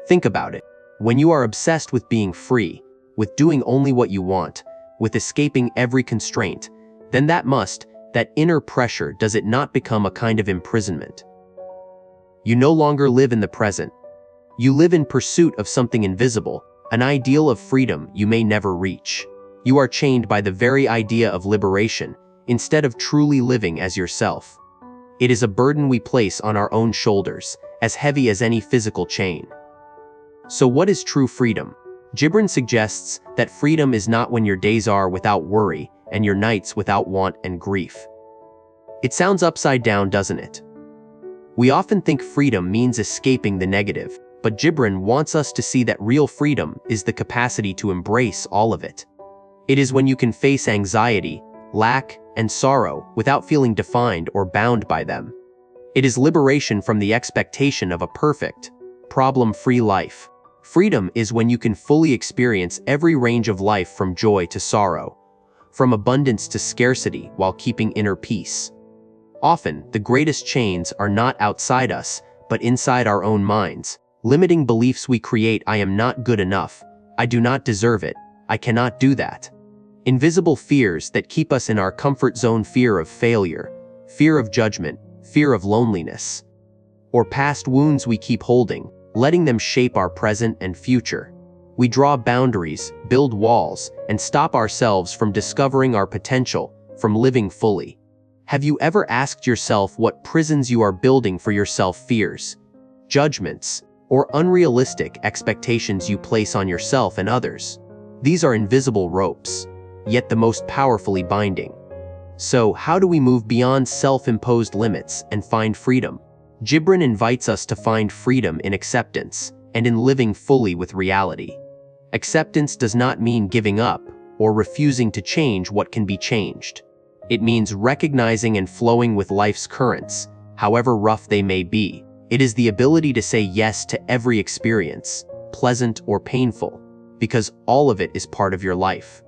Think about it. When you are obsessed with being free, with doing only what you want, with escaping every constraint, then that inner pressure, does it not become a kind of imprisonment? You no longer live in the present. You live in pursuit of something invisible, an ideal of freedom you may never reach. You are chained by the very idea of liberation, instead of truly living as yourself. It is a burden we place on our own shoulders, as heavy as any physical chain. So what is true freedom? Gibran suggests that freedom is not when your days are without worry and your nights without want and grief. It sounds upside down, doesn't it? We often think freedom means escaping the negative, but Gibran wants us to see that real freedom is the capacity to embrace all of it. It is when you can face anxiety, lack, and sorrow without feeling defined or bound by them. It is liberation from the expectation of a perfect, problem-free life. Freedom is when you can fully experience every range of life, from joy to sorrow, from abundance to scarcity, while keeping inner peace. Often, the greatest chains are not outside us, but inside our own minds. Limiting beliefs we create: I am not good enough, I do not deserve it, I cannot do that. Invisible fears that keep us in our comfort zone: fear of failure, fear of judgment, fear of loneliness. Or past wounds we keep holding, letting them shape our present and future. We draw boundaries, build walls, and stop ourselves from discovering our potential, from living fully. Have you ever asked yourself what prisons you are building for yourself? Fears, judgments, or unrealistic expectations you place on yourself and others. These are invisible ropes, yet the most powerfully binding. So, how do we move beyond self-imposed limits and find freedom? Gibran invites us to find freedom in acceptance and in living fully with reality. Acceptance does not mean giving up or refusing to change what can be changed. It means recognizing and flowing with life's currents, however rough they may be. It is the ability to say yes to every experience, pleasant or painful, because all of it is part of your life.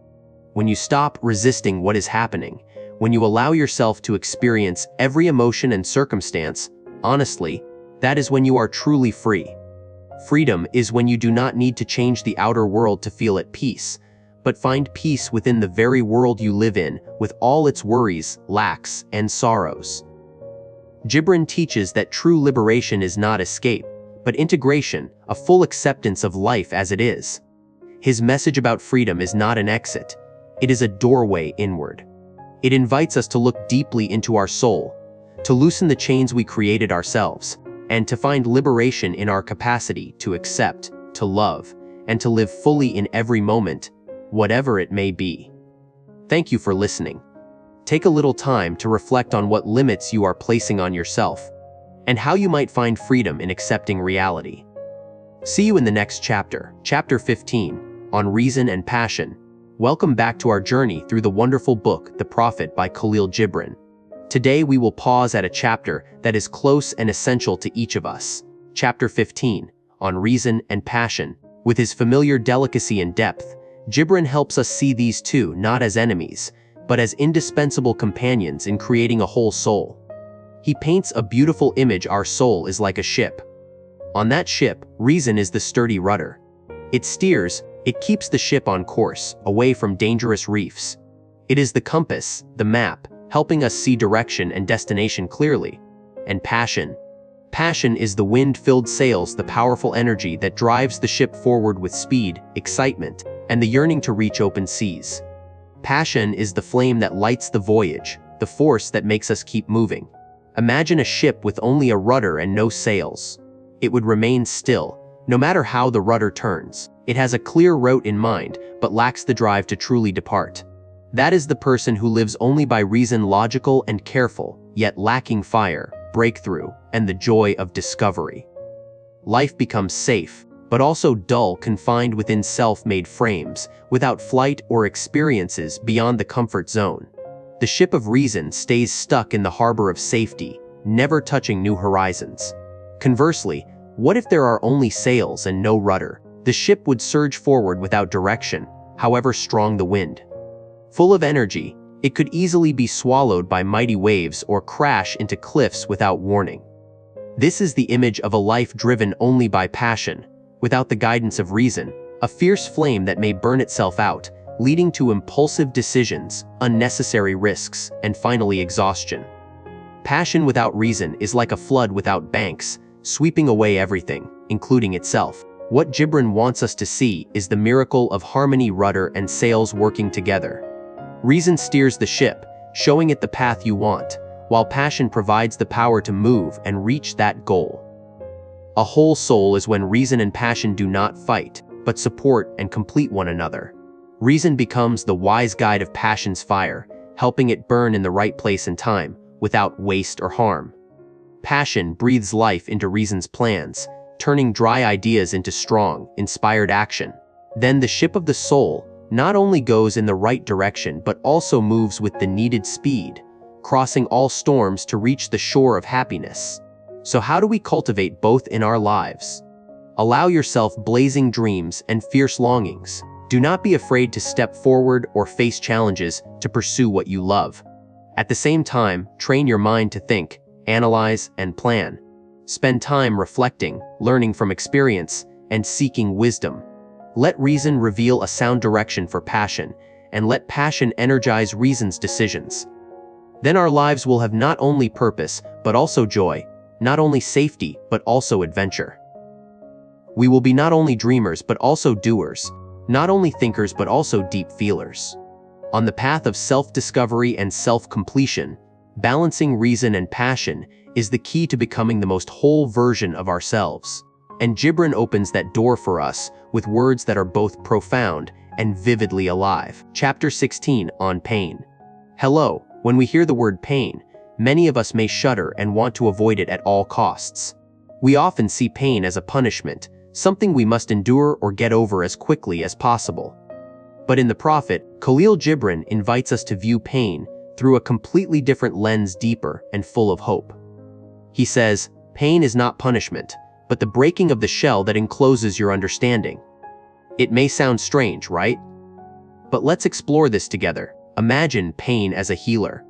When you stop resisting what is happening, when you allow yourself to experience every emotion and circumstance, honestly, that is when you are truly free. Freedom is when you do not need to change the outer world to feel at peace, but find peace within the very world you live in, with all its worries, lacks, and sorrows. Gibran teaches that true liberation is not escape, but integration, a full acceptance of life as it is. His message about freedom is not an exit, it is a doorway inward. It invites us to look deeply into our soul, to loosen the chains we created ourselves, and to find liberation in our capacity to accept, to love, and to live fully in every moment, whatever it may be. Thank you for listening. Take a little time to reflect on what limits you are placing on yourself, and how you might find freedom in accepting reality. See you in the next chapter, Chapter 15, on Reason and Passion. Welcome back to our journey through the wonderful book, The Prophet by Kahlil Gibran. Today we will pause at a chapter that is close and essential to each of us. Chapter 15, on Reason and Passion. With his familiar delicacy and depth, Gibran helps us see these two not as enemies, but as indispensable companions in creating a whole soul. He paints a beautiful image. Our soul is like a ship. On that ship, reason is the sturdy rudder. It steers, it keeps the ship on course, away from dangerous reefs. It is the compass, the map, helping us see direction and destination clearly. And passion. Passion is the wind-filled sails, the powerful energy that drives the ship forward with speed, excitement, and the yearning to reach open seas. Passion is the flame that lights the voyage, the force that makes us keep moving. Imagine a ship with only a rudder and no sails. It would remain still, no matter how the rudder turns. It has a clear route in mind, but lacks the drive to truly depart. That is the person who lives only by reason, logical and careful, yet lacking fire, breakthrough, and the joy of discovery. Life becomes safe, but also dull, confined within self-made frames, without flight or experiences beyond the comfort zone. The ship of reason stays stuck in the harbor of safety, never touching new horizons. Conversely, what if there are only sails and no rudder? The ship would surge forward without direction, however strong the wind. Full of energy, it could easily be swallowed by mighty waves or crash into cliffs without warning. This is the image of a life driven only by passion, without the guidance of reason, a fierce flame that may burn itself out, leading to impulsive decisions, unnecessary risks, and finally exhaustion. Passion without reason is like a flood without banks, sweeping away everything, including itself. What Gibran wants us to see is the miracle of harmony, rudder and sails working together. Reason steers the ship, showing it the path you want, while passion provides the power to move and reach that goal. A whole soul is when reason and passion do not fight, but support and complete one another. Reason becomes the wise guide of passion's fire, helping it burn in the right place and time, without waste or harm. Passion breathes life into reason's plans, turning dry ideas into strong, inspired action. Then the ship of the soul not only goes in the right direction but also moves with the needed speed, crossing all storms to reach the shore of happiness. So how do we cultivate both in our lives? Allow yourself blazing dreams and fierce longings. Do not be afraid to step forward or face challenges to pursue what you love. At the same time, train your mind to think, analyze, and plan. Spend time reflecting, learning from experience, and seeking wisdom. Let reason reveal a sound direction for passion, and let passion energize reason's decisions. Then our lives will have not only purpose, but also joy, not only safety, but also adventure. We will be not only dreamers, but also doers, not only thinkers, but also deep feelers. On the path of self-discovery and self-completion, balancing reason and passion is the key to becoming the most whole version of ourselves. And Gibran opens that door for us with words that are both profound and vividly alive. Chapter 16, on pain. Hello, When we hear the word pain, many of us may shudder and want to avoid it at all costs. We often see pain as a punishment, something we must endure or get over as quickly as possible. But in the Prophet, Kahlil Gibran invites us to view pain through a completely different lens, deeper and full of hope. He says, "Pain is not punishment, but the breaking of the shell that encloses your understanding." It may sound strange, right? But let's explore this together. Imagine pain as a healer,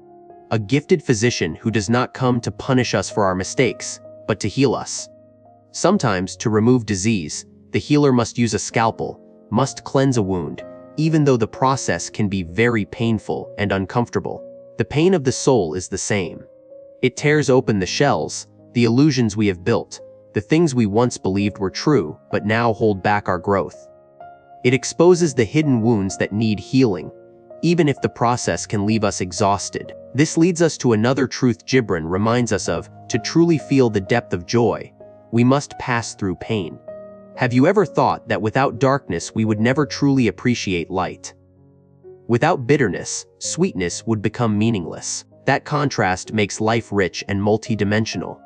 a gifted physician who does not come to punish us for our mistakes, but to heal us. Sometimes, to remove disease, the healer must use a scalpel, must cleanse a wound, even though the process can be very painful and uncomfortable. The pain of the soul is the same. It tears open the shells, the illusions we have built, the things we once believed were true but now hold back our growth. It exposes the hidden wounds that need healing, even if the process can leave us exhausted. This leads us to another truth Gibran reminds us of: to truly feel the depth of joy, we must pass through pain. Have you ever thought that without darkness we would never truly appreciate light? Without bitterness, sweetness would become meaningless. That contrast makes life rich and multidimensional.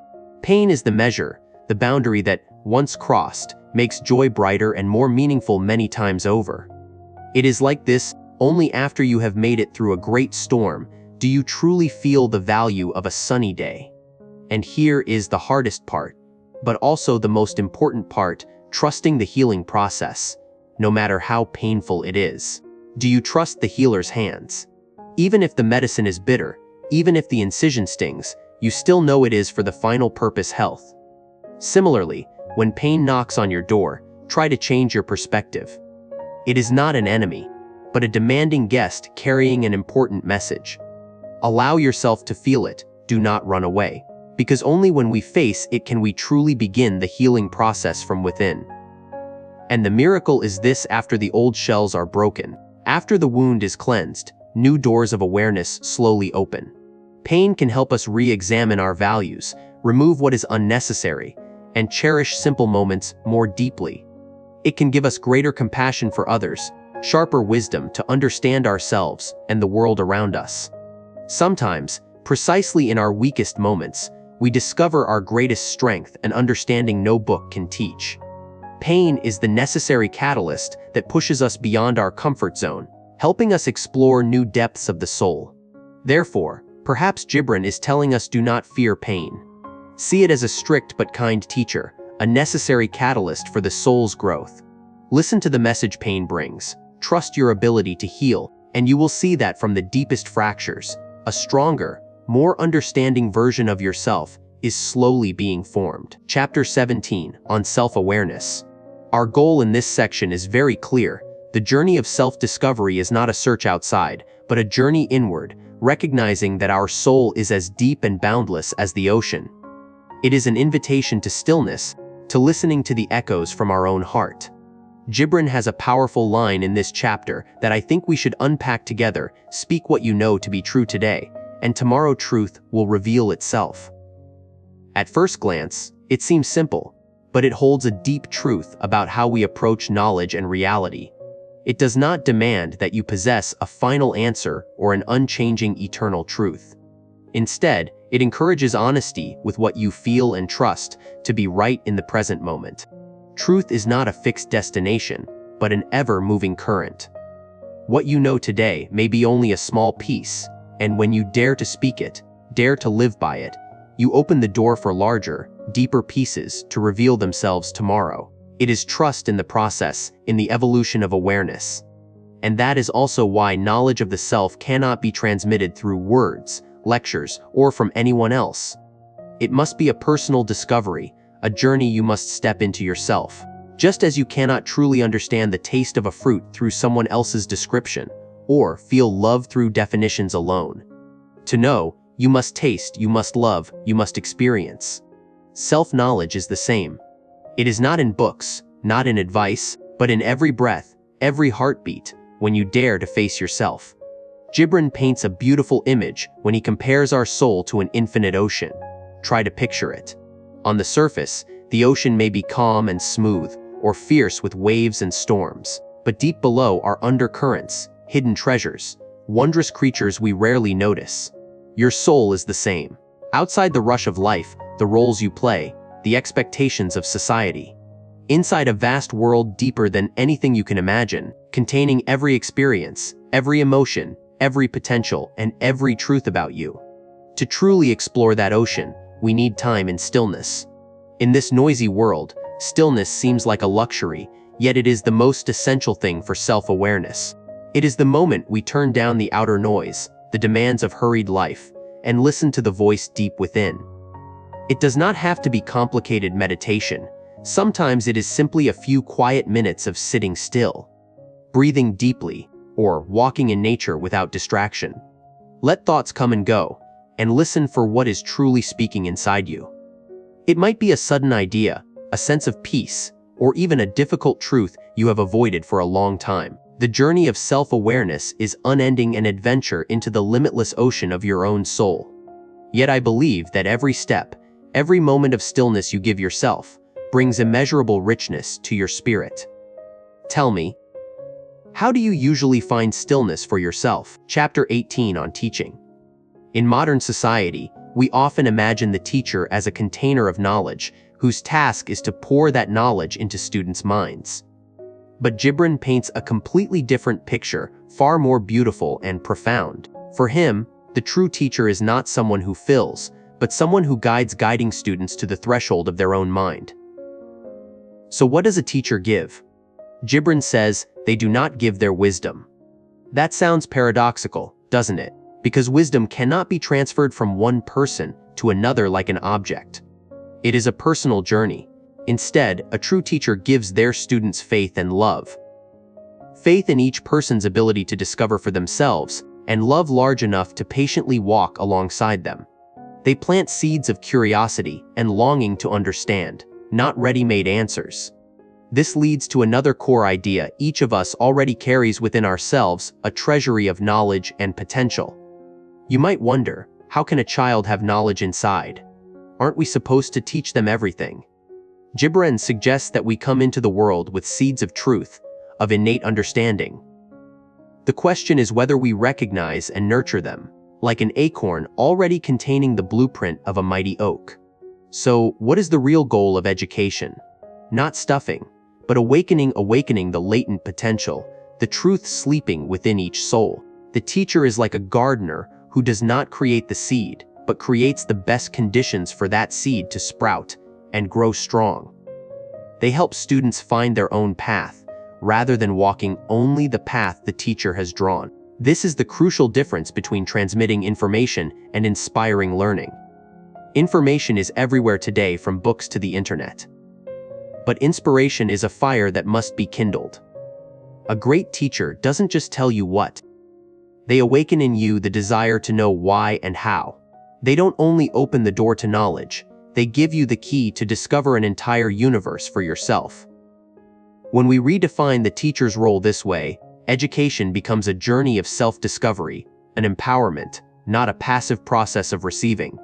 Pain is the measure, the boundary that, once crossed, makes joy brighter and more meaningful many times over. It is like this: only after you have made it through a great storm do you truly feel the value of a sunny day. And here is the hardest part, but also the most important part: trusting the healing process, no matter how painful it is. Do you trust the healer's hands? Even if the medicine is bitter, even if the incision stings, you still know it is for the final purpose: health. Similarly, when pain knocks on your door, try to change your perspective. It is not an enemy, but a demanding guest carrying an important message. Allow yourself to feel it, do not run away, because only when we face it can we truly begin the healing process from within. And the miracle is this: after the old shells are broken, after the wound is cleansed, new doors of awareness slowly open. Pain can help us re-examine our values, remove what is unnecessary, and cherish simple moments more deeply. It can give us greater compassion for others, sharper wisdom to understand ourselves and the world around us. Sometimes, precisely in our weakest moments, we discover our greatest strength and understanding no book can teach. Pain is the necessary catalyst that pushes us beyond our comfort zone, helping us explore new depths of the soul. Therefore, perhaps Gibran is telling us: do not fear pain. See it as a strict but kind teacher, a necessary catalyst for the soul's growth. Listen to the message pain brings, trust your ability to heal, and you will see that from the deepest fractures, a stronger, more understanding version of yourself is slowly being formed. Chapter 17, on self-awareness. Our goal in this section is very clear. The journey of self-discovery is not a search outside, but a journey inward, recognizing that our soul is as deep and boundless as the ocean. It is an invitation to stillness, to listening to the echoes from our own heart. Gibran has a powerful line in this chapter that I think we should unpack together: speak what you know to be true today, and tomorrow truth will reveal itself. At first glance, it seems simple, but it holds a deep truth about how we approach knowledge and reality. It does not demand that you possess a final answer or an unchanging eternal truth. Instead, it encourages honesty with what you feel and trust to be right in the present moment. Truth is not a fixed destination, but an ever-moving current. What you know today may be only a small piece, and when you dare to speak it, dare to live by it, you open the door for larger, deeper pieces to reveal themselves tomorrow. It is trust in the process, in the evolution of awareness. And that is also why knowledge of the self cannot be transmitted through words, lectures, or from anyone else. It must be a personal discovery, a journey you must step into yourself. Just as you cannot truly understand the taste of a fruit through someone else's description, or feel love through definitions alone. To know, you must taste, you must love, you must experience. Self-knowledge is the same. It is not in books, not in advice, but in every breath, every heartbeat, when you dare to face yourself. Gibran paints a beautiful image when he compares our soul to an infinite ocean. Try to picture it. On the surface, the ocean may be calm and smooth, or fierce with waves and storms, but deep below are undercurrents, hidden treasures, wondrous creatures we rarely notice. Your soul is the same. Outside the rush of life, the roles you play, the expectations of society. Inside a vast world deeper than anything you can imagine, containing every experience, every emotion, every potential, and every truth about you. To truly explore that ocean, we need time and stillness. In this noisy world, stillness seems like a luxury, yet it is the most essential thing for self-awareness. It is the moment we turn down the outer noise, the demands of hurried life, and listen to the voice deep within. It does not have to be complicated meditation. Sometimes it is simply a few quiet minutes of sitting still, breathing deeply, or walking in nature without distraction. Let thoughts come and go, and listen for what is truly speaking inside you. It might be a sudden idea, a sense of peace, or even a difficult truth you have avoided for a long time. The journey of self-awareness is unending an adventure into the limitless ocean of your own soul. Yet I believe that every step, every moment of stillness you give yourself, brings immeasurable richness to your spirit. Tell me, how do you usually find stillness for yourself? Chapter 18 on teaching. In modern society, we often imagine the teacher as a container of knowledge, whose task is to pour that knowledge into students' minds. But Gibran paints a completely different picture, far more beautiful and profound. For him, the true teacher is not someone who fills, but someone who guiding students to the threshold of their own mind. So what does a teacher give? Gibran says, they do not give their wisdom. That sounds paradoxical, doesn't it? Because wisdom cannot be transferred from one person to another like an object. It is a personal journey. Instead, a true teacher gives their students faith and love. Faith in each person's ability to discover for themselves, and love large enough to patiently walk alongside them. They plant seeds of curiosity and longing to understand, not ready-made answers. This leads to another core idea each of us already carries within ourselves, a treasury of knowledge and potential. You might wonder, how can a child have knowledge inside? Aren't we supposed to teach them everything? Gibran suggests that we come into the world with seeds of truth, of innate understanding. The question is whether we recognize and nurture them, like an acorn already containing the blueprint of a mighty oak. So, what is the real goal of education? Not stuffing, but awakening the latent potential, the truth sleeping within each soul. The teacher is like a gardener who does not create the seed, but creates the best conditions for that seed to sprout and grow strong. They help students find their own path, rather than walking only the path the teacher has drawn. This is the crucial difference between transmitting information and inspiring learning. Information is everywhere today, from books to the internet. But inspiration is a fire that must be kindled. A great teacher doesn't just tell you what. They awaken in you the desire to know why and how. They don't only open the door to knowledge, they give you the key to discover an entire universe for yourself. When we redefine the teacher's role this way, education becomes a journey of self-discovery, an empowerment, not a passive process of receiving.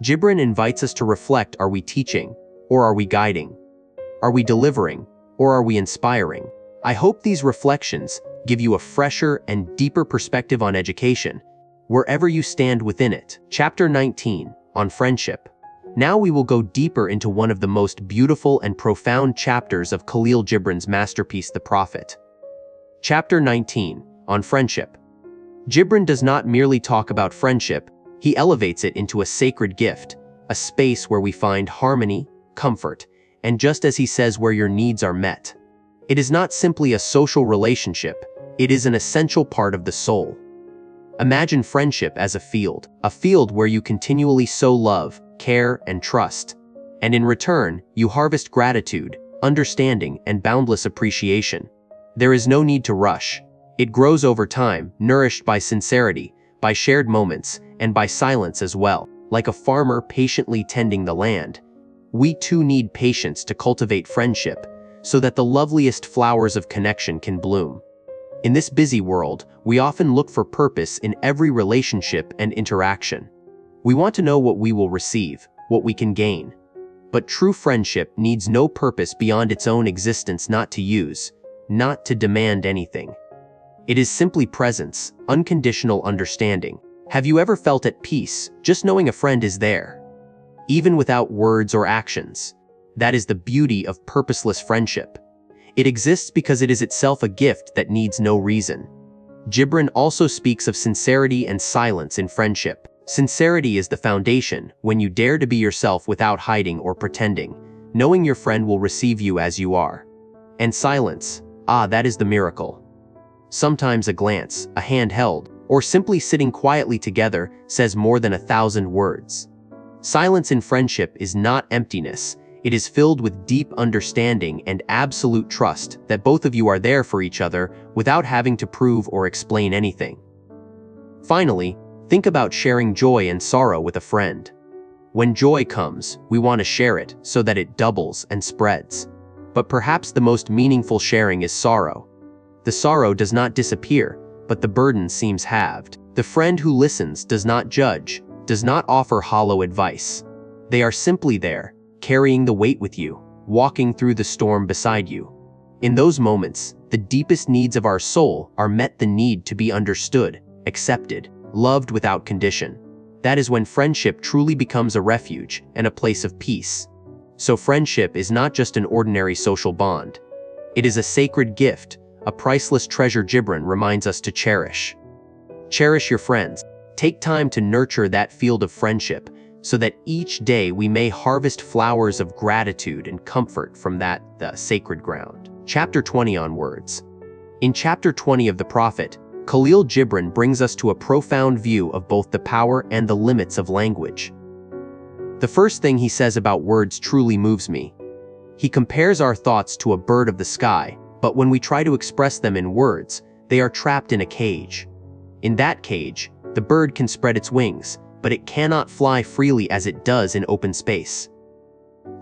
Gibran invites us to reflect: are we teaching, or are we guiding? Are we delivering, or are we inspiring? I hope these reflections give you a fresher and deeper perspective on education, wherever you stand within it. Chapter 19, on friendship. Now we will go deeper into one of the most beautiful and profound chapters of Kahlil Gibran's masterpiece, The Prophet. Chapter 19, on friendship. Gibran does not merely talk about friendship, he elevates it into a sacred gift, a space where we find harmony, comfort, and just as he says, where your needs are met. It is not simply a social relationship, it is an essential part of the soul. Imagine friendship as a field where you continually sow love, care, and trust. And in return, you harvest gratitude, understanding, and boundless appreciation. There is no need to rush. It grows over time, nourished by sincerity, by shared moments, and by silence as well. Like a farmer patiently tending the land, we too need patience to cultivate friendship, so that the loveliest flowers of connection can bloom. In this busy world, we often look for purpose in every relationship and interaction. We want to know what we will receive, what we can gain. But true friendship needs no purpose beyond its own existence, not to use, not to demand anything. It is simply presence, unconditional understanding, Have you ever felt at peace just knowing a friend is there, even without words or actions? That is the beauty of purposeless friendship. It exists because it is itself a gift that needs no reason. Gibran also speaks of sincerity and silence in friendship. Sincerity is the foundation, when you dare to be yourself without hiding or pretending, knowing your friend will receive you as you are. And silence, that is the miracle. Sometimes a glance, a hand held, or simply sitting quietly together says more than 1,000 words. Silence in friendship is not emptiness. It is filled with deep understanding and absolute trust that both of you are there for each other without having to prove or explain anything. Finally, think about sharing joy and sorrow with a friend. When joy comes, we want to share it so that it doubles and spreads. But perhaps the most meaningful sharing is sorrow. The sorrow does not disappear, but the burden seems halved. The friend who listens does not judge, does not offer hollow advice. They are simply there, carrying the weight with you, walking through the storm beside you. In those moments, the deepest needs of our soul are met: the need to be understood, accepted, loved without condition. That is when friendship truly becomes a refuge and a place of peace. So friendship is not just an ordinary social bond. It is a sacred gift, a priceless treasure Gibran reminds us to cherish. Cherish your friends. Take time to nurture that field of friendship, so that each day we may harvest flowers of gratitude and comfort from the sacred ground. Chapter 20 on words. In Chapter 20 of The Prophet, Kahlil Gibran brings us to a profound view of both the power and the limits of language. The first thing he says about words truly moves me. He compares our thoughts to a bird of the sky, but when we try to express them in words, they are trapped in a cage. In that cage, the bird can spread its wings, but it cannot fly freely as it does in open space.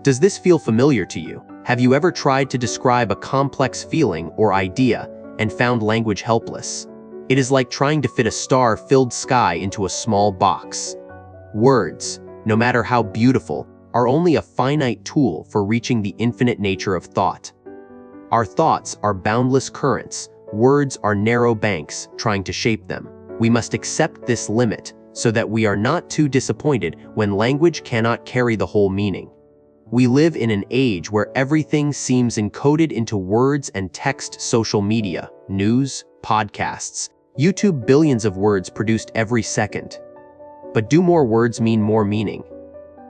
Does this feel familiar to you? Have you ever tried to describe a complex feeling or idea and found language helpless? It is like trying to fit a star-filled sky into a small box. Words, no matter how beautiful, are only a finite tool for reaching the infinite nature of thought. Our thoughts are boundless currents, words are narrow banks trying to shape them. We must accept this limit so that we are not too disappointed when language cannot carry the whole meaning. We live in an age where everything seems encoded into words and text: social media, news, podcasts, YouTube, billions of words produced every second. But do more words mean more meaning?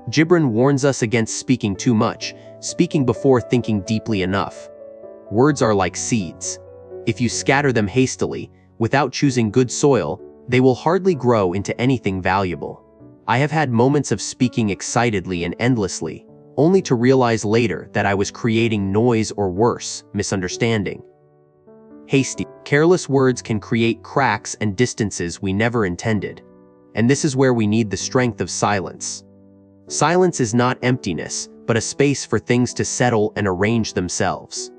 Gibran warns us against speaking too much, speaking before thinking deeply enough. Words are like seeds. If you scatter them hastily, without choosing good soil, they will hardly grow into anything valuable. I have had moments of speaking excitedly and endlessly, only to realize later that I was creating noise or worse, misunderstanding. Hasty, careless words can create cracks and distances we never intended. And this is where we need the strength of silence. Silence is not emptiness, but a space for things to settle and arrange themselves.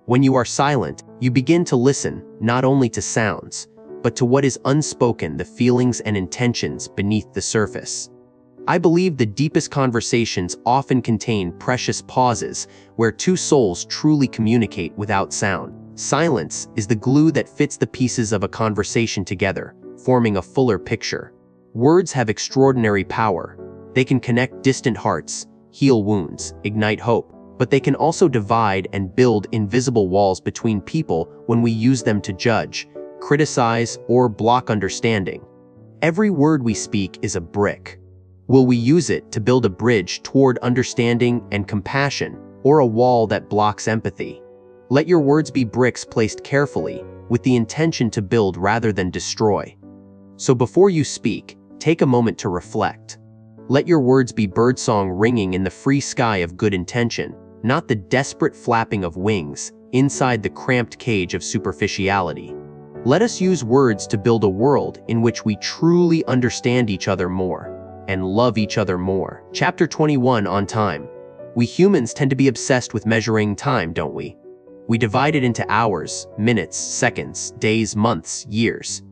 When you are silent, you begin to listen, not only to sounds, but to what is unspoken, the feelings and intentions beneath the surface. I believe the deepest conversations often contain precious pauses where two souls truly communicate without sound. Silence is the glue that fits the pieces of a conversation together, forming a fuller picture. Words have extraordinary power. They can connect distant hearts, heal wounds, ignite hope, but they can also divide and build invisible walls between people when we use them to judge, criticize, or block understanding. Every word we speak is a brick. Will we use it to build a bridge toward understanding and compassion, or a wall that blocks empathy? Let your words be bricks placed carefully, with the intention to build rather than destroy. So before you speak, take a moment to reflect. Let your words be birdsong ringing in the free sky of good intention, not the desperate flapping of wings inside the cramped cage of superficiality. Let us use words to build a world in which we truly understand each other more and love each other more. Chapter 21 on time. We humans tend to be obsessed with measuring time, don't we? We divide it into hours, minutes, seconds, days, months, years.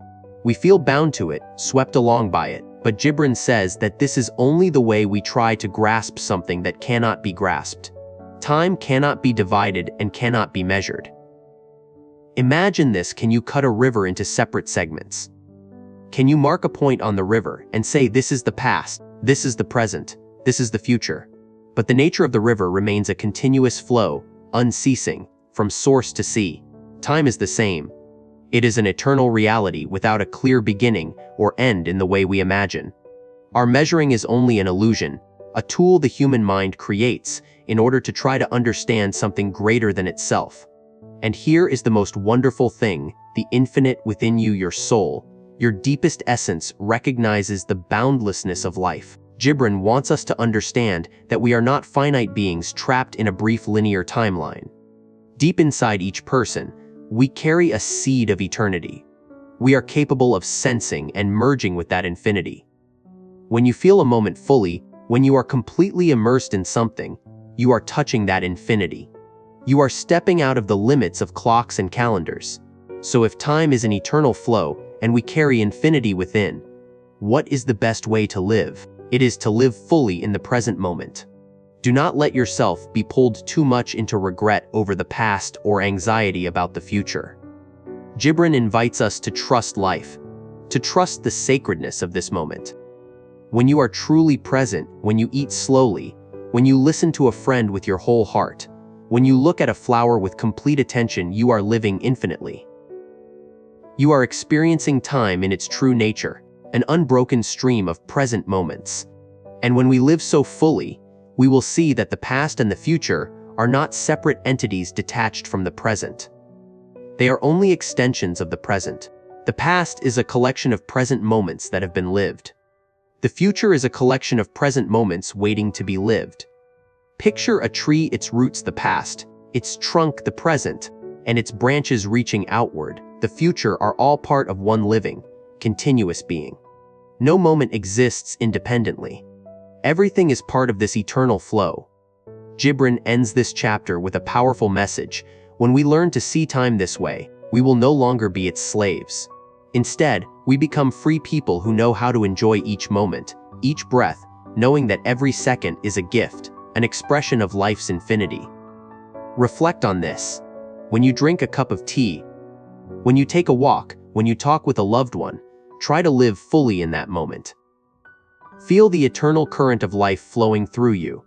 We feel bound to it, swept along by it, but Gibran says that this is only the way we try to grasp something that cannot be grasped. Time cannot be divided and cannot be measured. Imagine this: can you cut a river into separate segments? Can you mark a point on the river and say this is the past, this is the present, this is the future? But the nature of the river remains a continuous flow, unceasing, from source to sea. Time is the same. It is an eternal reality without a clear beginning or end in the way we imagine. Our measuring is only an illusion, a tool the human mind creates in order to try to understand something greater than itself. And here is the most wonderful thing: the infinite within you, your soul, your deepest essence, recognizes the boundlessness of life. Gibran wants us to understand that we are not finite beings trapped in a brief linear timeline. Deep inside each person, we carry a seed of eternity. We are capable of sensing and merging with that infinity. When you feel a moment fully, when you are completely immersed in something, you are touching that infinity. You are stepping out of the limits of clocks and calendars. So if time is an eternal flow and we carry infinity within, what is the best way to live? It is to live fully in the present moment. Do not let yourself be pulled too much into regret over the past or anxiety about the future. Gibran invites us to trust life, to trust the sacredness of this moment. When you are truly present, when you eat slowly, when you listen to a friend with your whole heart, when you look at a flower with complete attention, you are living infinitely. You are experiencing time in its true nature, an unbroken stream of present moments. And when we live so fully, we will see that the past and the future are not separate entities detached from the present. They are only extensions of the present. The past is a collection of present moments that have been lived. The future is a collection of present moments waiting to be lived. Picture a tree, its roots the past, its trunk the present, and its branches reaching outward, the future, are all part of one living, continuous being. No moment exists independently. Everything is part of this eternal flow. Gibran ends this chapter with a powerful message. When we learn to see time this way, we will no longer be its slaves. Instead, we become free people who know how to enjoy each moment, each breath, knowing that every second is a gift, an expression of life's infinity. Reflect on this. When you drink a cup of tea, when you take a walk, when you talk with a loved one, try to live fully in that moment. Feel the eternal current of life flowing through you.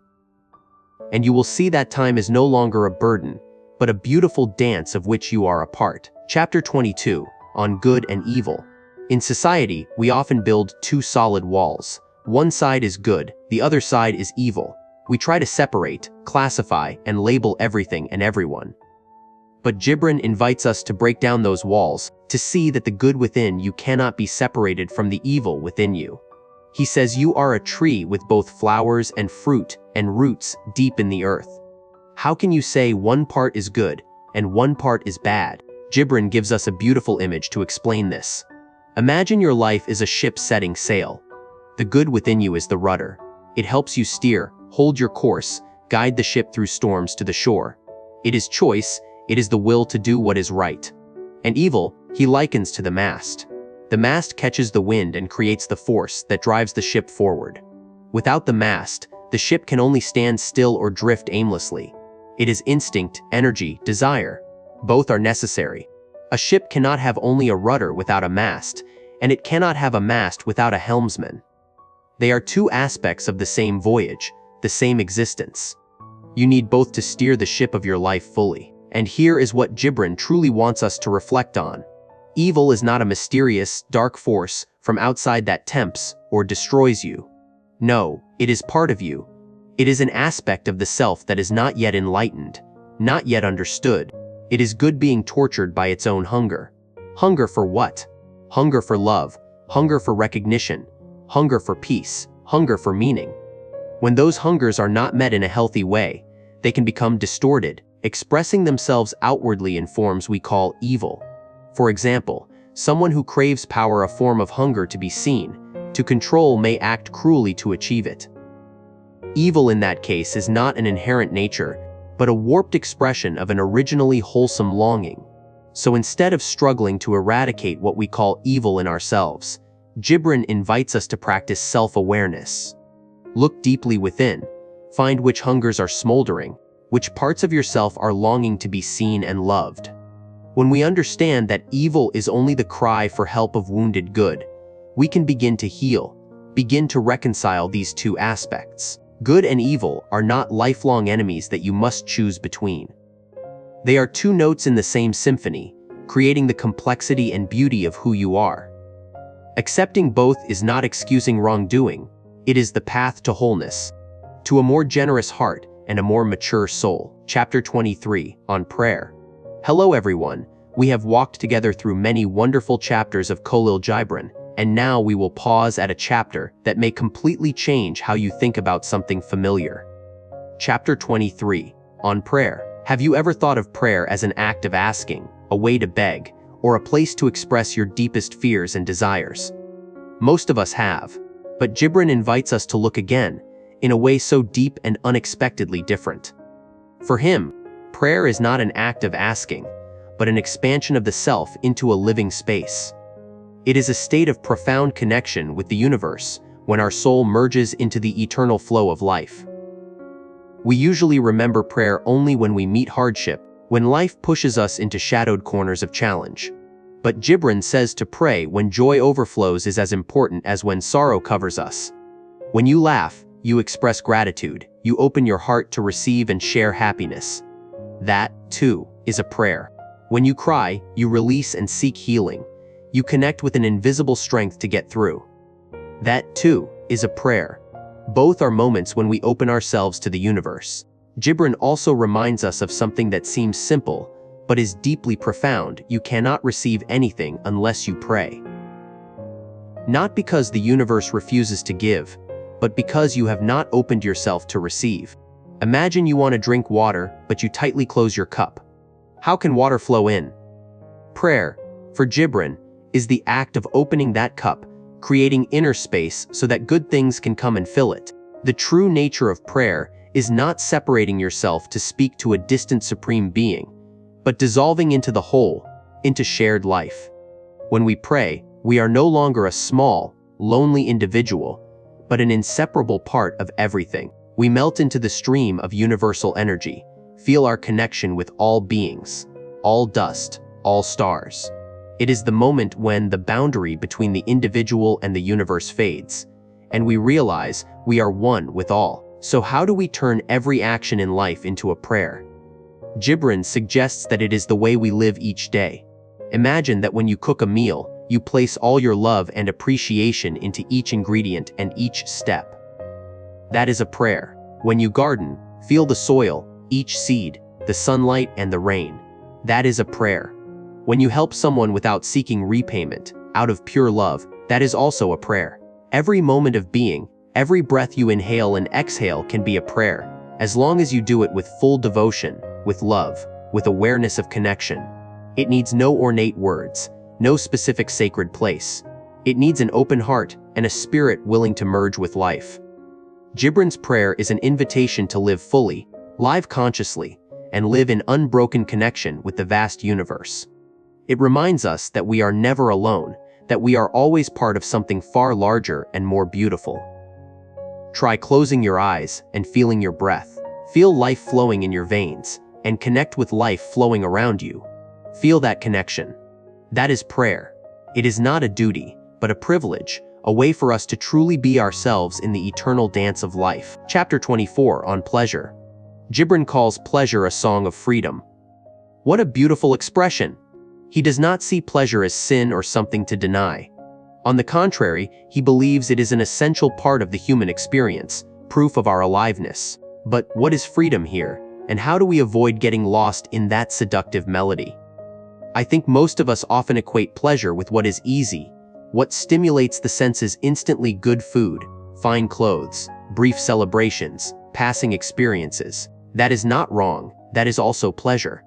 And you will see that time is no longer a burden, but a beautiful dance of which you are a part. Chapter 22, on good and evil. In society, we often build two solid walls. One side is good, the other side is evil. We try to separate, classify, and label everything and everyone. But Gibran invites us to break down those walls, to see that the good within you cannot be separated from the evil within you. He says you are a tree with both flowers and fruit and roots deep in the earth. How can you say one part is good and one part is bad? Gibran gives us a beautiful image to explain this. Imagine your life is a ship setting sail. The good within you is the rudder. It helps you steer, hold your course, guide the ship through storms to the shore. It is choice, it is the will to do what is right. And evil, he likens to the mast. The mast catches the wind and creates the force that drives the ship forward. Without the mast, the ship can only stand still or drift aimlessly. It is instinct, energy, desire. Both are necessary. A ship cannot have only a rudder without a mast, and it cannot have a mast without a helmsman. They are two aspects of the same voyage, the same existence. You need both to steer the ship of your life fully. And here is what Gibran truly wants us to reflect on. Evil is not a mysterious, dark force from outside that tempts or destroys you. No, it is part of you. It is an aspect of the self that is not yet enlightened, not yet understood. It is good being tortured by its own hunger. Hunger for what? Hunger for love, hunger for recognition, hunger for peace, hunger for meaning. When those hungers are not met in a healthy way, they can become distorted, expressing themselves outwardly in forms we call evil. For example, someone who craves power, a form of hunger to be seen, to control, may act cruelly to achieve it. Evil in that case is not an inherent nature, but a warped expression of an originally wholesome longing. So instead of struggling to eradicate what we call evil in ourselves, Gibran invites us to practice self-awareness. Look deeply within, find which hungers are smoldering, which parts of yourself are longing to be seen and loved. When we understand that evil is only the cry for help of wounded good, we can begin to heal, begin to reconcile these two aspects. Good and evil are not lifelong enemies that you must choose between. They are two notes in the same symphony, creating the complexity and beauty of who you are. Accepting both is not excusing wrongdoing, it is the path to wholeness, to a more generous heart and a more mature soul. Chapter 23, on prayer. Hello everyone, we have walked together through many wonderful chapters of Kahlil Gibran, and now we will pause at a chapter that may completely change how you think about something familiar. Chapter 23, on prayer. Have you ever thought of prayer as an act of asking, a way to beg, or a place to express your deepest fears and desires? Most of us have, but Gibran invites us to look again, in a way so deep and unexpectedly different. For him, prayer is not an act of asking, but an expansion of the self into a living space. It is a state of profound connection with the universe when our soul merges into the eternal flow of life. We usually remember prayer only when we meet hardship, when life pushes us into shadowed corners of challenge. But Gibran says to pray when joy overflows is as important as when sorrow covers us. When you laugh, you express gratitude, you open your heart to receive and share happiness. That, too, is a prayer. When you cry, you release and seek healing. You connect with an invisible strength to get through. That, too, is a prayer. Both are moments when we open ourselves to the universe. Gibran also reminds us of something that seems simple, but is deeply profound. You cannot receive anything unless you pray. Not because the universe refuses to give, but because you have not opened yourself to receive. Imagine you want to drink water, but you tightly close your cup. How can water flow in? Prayer, for Gibran, is the act of opening that cup, creating inner space so that good things can come and fill it. The true nature of prayer is not separating yourself to speak to a distant supreme being, but dissolving into the whole, into shared life. When we pray, we are no longer a small, lonely individual, but an inseparable part of everything. We melt into the stream of universal energy, feel our connection with all beings, all dust, all stars. It is the moment when the boundary between the individual and the universe fades, and we realize we are one with all. So how do we turn every action in life into a prayer? Gibran suggests that it is the way we live each day. Imagine that when you cook a meal, you place all your love and appreciation into each ingredient and each step. That is a prayer. When you garden, feel the soil, each seed, the sunlight and the rain. That is a prayer. When you help someone without seeking repayment, out of pure love, that is also a prayer. Every moment of being, every breath you inhale and exhale can be a prayer, as long as you do it with full devotion, with love, with awareness of connection. It needs no ornate words, no specific sacred place. It needs an open heart and a spirit willing to merge with life. Gibran's prayer is an invitation to live fully, live consciously, and live in unbroken connection with the vast universe. It reminds us that we are never alone, that we are always part of something far larger and more beautiful. Try closing your eyes and feeling your breath. Feel life flowing in your veins, and connect with life flowing around you. Feel that connection. That is prayer. It is not a duty, but a privilege, a way for us to truly be ourselves in the eternal dance of life. Chapter 24, on pleasure. Gibran calls pleasure a song of freedom. What a beautiful expression! He does not see pleasure as sin or something to deny. On the contrary, he believes it is an essential part of the human experience, proof of our aliveness. But what is freedom here, and how do we avoid getting lost in that seductive melody? I think most of us often equate pleasure with what is easy, what stimulates the senses instantly: good food, fine clothes, brief celebrations, passing experiences. That is not wrong, that is also pleasure.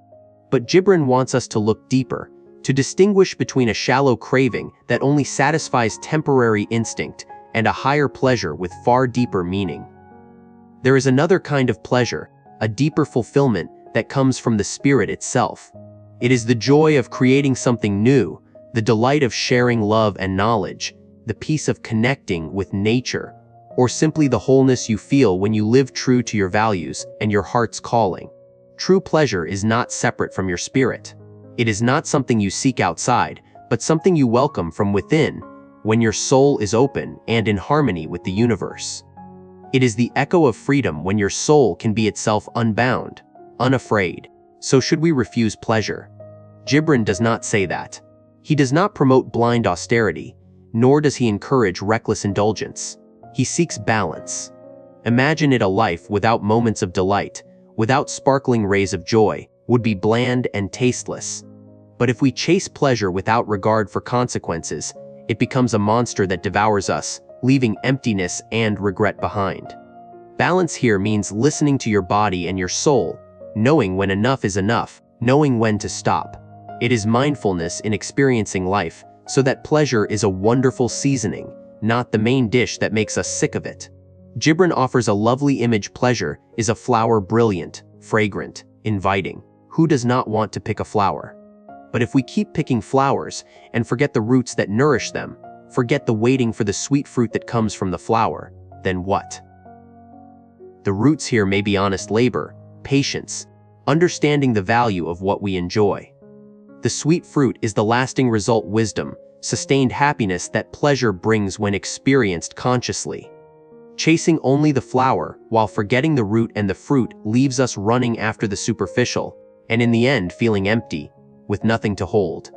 But Gibran wants us to look deeper, to distinguish between a shallow craving that only satisfies temporary instinct and a higher pleasure with far deeper meaning. There is another kind of pleasure, a deeper fulfillment that comes from the spirit itself. It is the joy of creating something new, the delight of sharing love and knowledge, the peace of connecting with nature, or simply the wholeness you feel when you live true to your values and your heart's calling. True pleasure is not separate from your spirit. It is not something you seek outside, but something you welcome from within, when your soul is open and in harmony with the universe. It is the echo of freedom when your soul can be itself unbound, unafraid. So should we refuse pleasure? Gibran does not say that. He does not promote blind austerity, nor does he encourage reckless indulgence. He seeks balance. Imagine it: a life without moments of delight, without sparkling rays of joy, would be bland and tasteless. But if we chase pleasure without regard for consequences, it becomes a monster that devours us, leaving emptiness and regret behind. Balance here means listening to your body and your soul, knowing when enough is enough, knowing when to stop. It is mindfulness in experiencing life, so that pleasure is a wonderful seasoning, not the main dish that makes us sick of it. Gibran offers a lovely image. Pleasure is a flower, brilliant, fragrant, inviting. Who does not want to pick a flower? But if we keep picking flowers and forget the roots that nourish them, forget the waiting for the sweet fruit that comes from the flower, then what? The roots here may be honest labor, patience, understanding the value of what we enjoy. The sweet fruit is the lasting result: wisdom, sustained happiness that pleasure brings when experienced consciously. Chasing only the flower while forgetting the root and the fruit leaves us running after the superficial, and in the end feeling empty, with nothing to hold.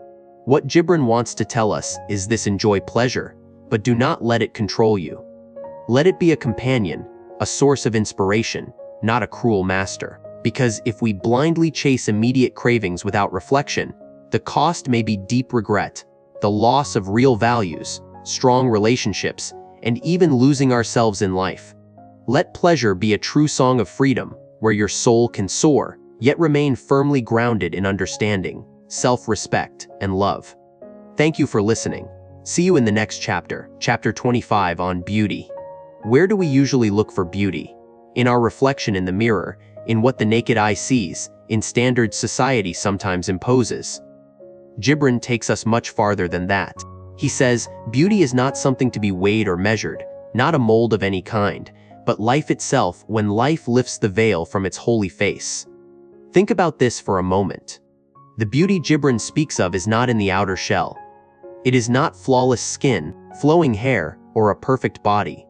What Gibran wants to tell us is this: enjoy pleasure, but do not let it control you. Let it be a companion, a source of inspiration, not a cruel master. Because if we blindly chase immediate cravings without reflection, the cost may be deep regret, the loss of real values, strong relationships, and even losing ourselves in life. Let pleasure be a true song of freedom, where your soul can soar, yet remain firmly grounded in understanding, self-respect, and love. Thank you for listening. See you in the next chapter, Chapter 25, on beauty. Where do we usually look for beauty? In our reflection in the mirror, in what the naked eye sees, in standards society sometimes imposes. Gibran takes us much farther than that. He says, beauty is not something to be weighed or measured, not a mold of any kind, but life itself, when life lifts the veil from its holy face. Think about this for a moment. The beauty Gibran speaks of is not in the outer shell. It is not flawless skin, flowing hair, or a perfect body.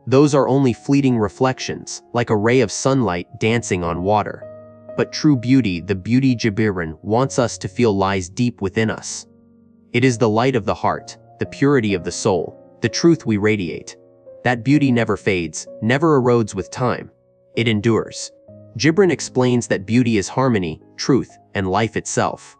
Those are only fleeting reflections, like a ray of sunlight dancing on water. But true beauty, the beauty Gibran wants us to feel, lies deep within us. It is the light of the heart, the purity of the soul, the truth we radiate. That beauty never fades, never erodes with time. It endures. Gibran explains that beauty is harmony, truth, and life itself.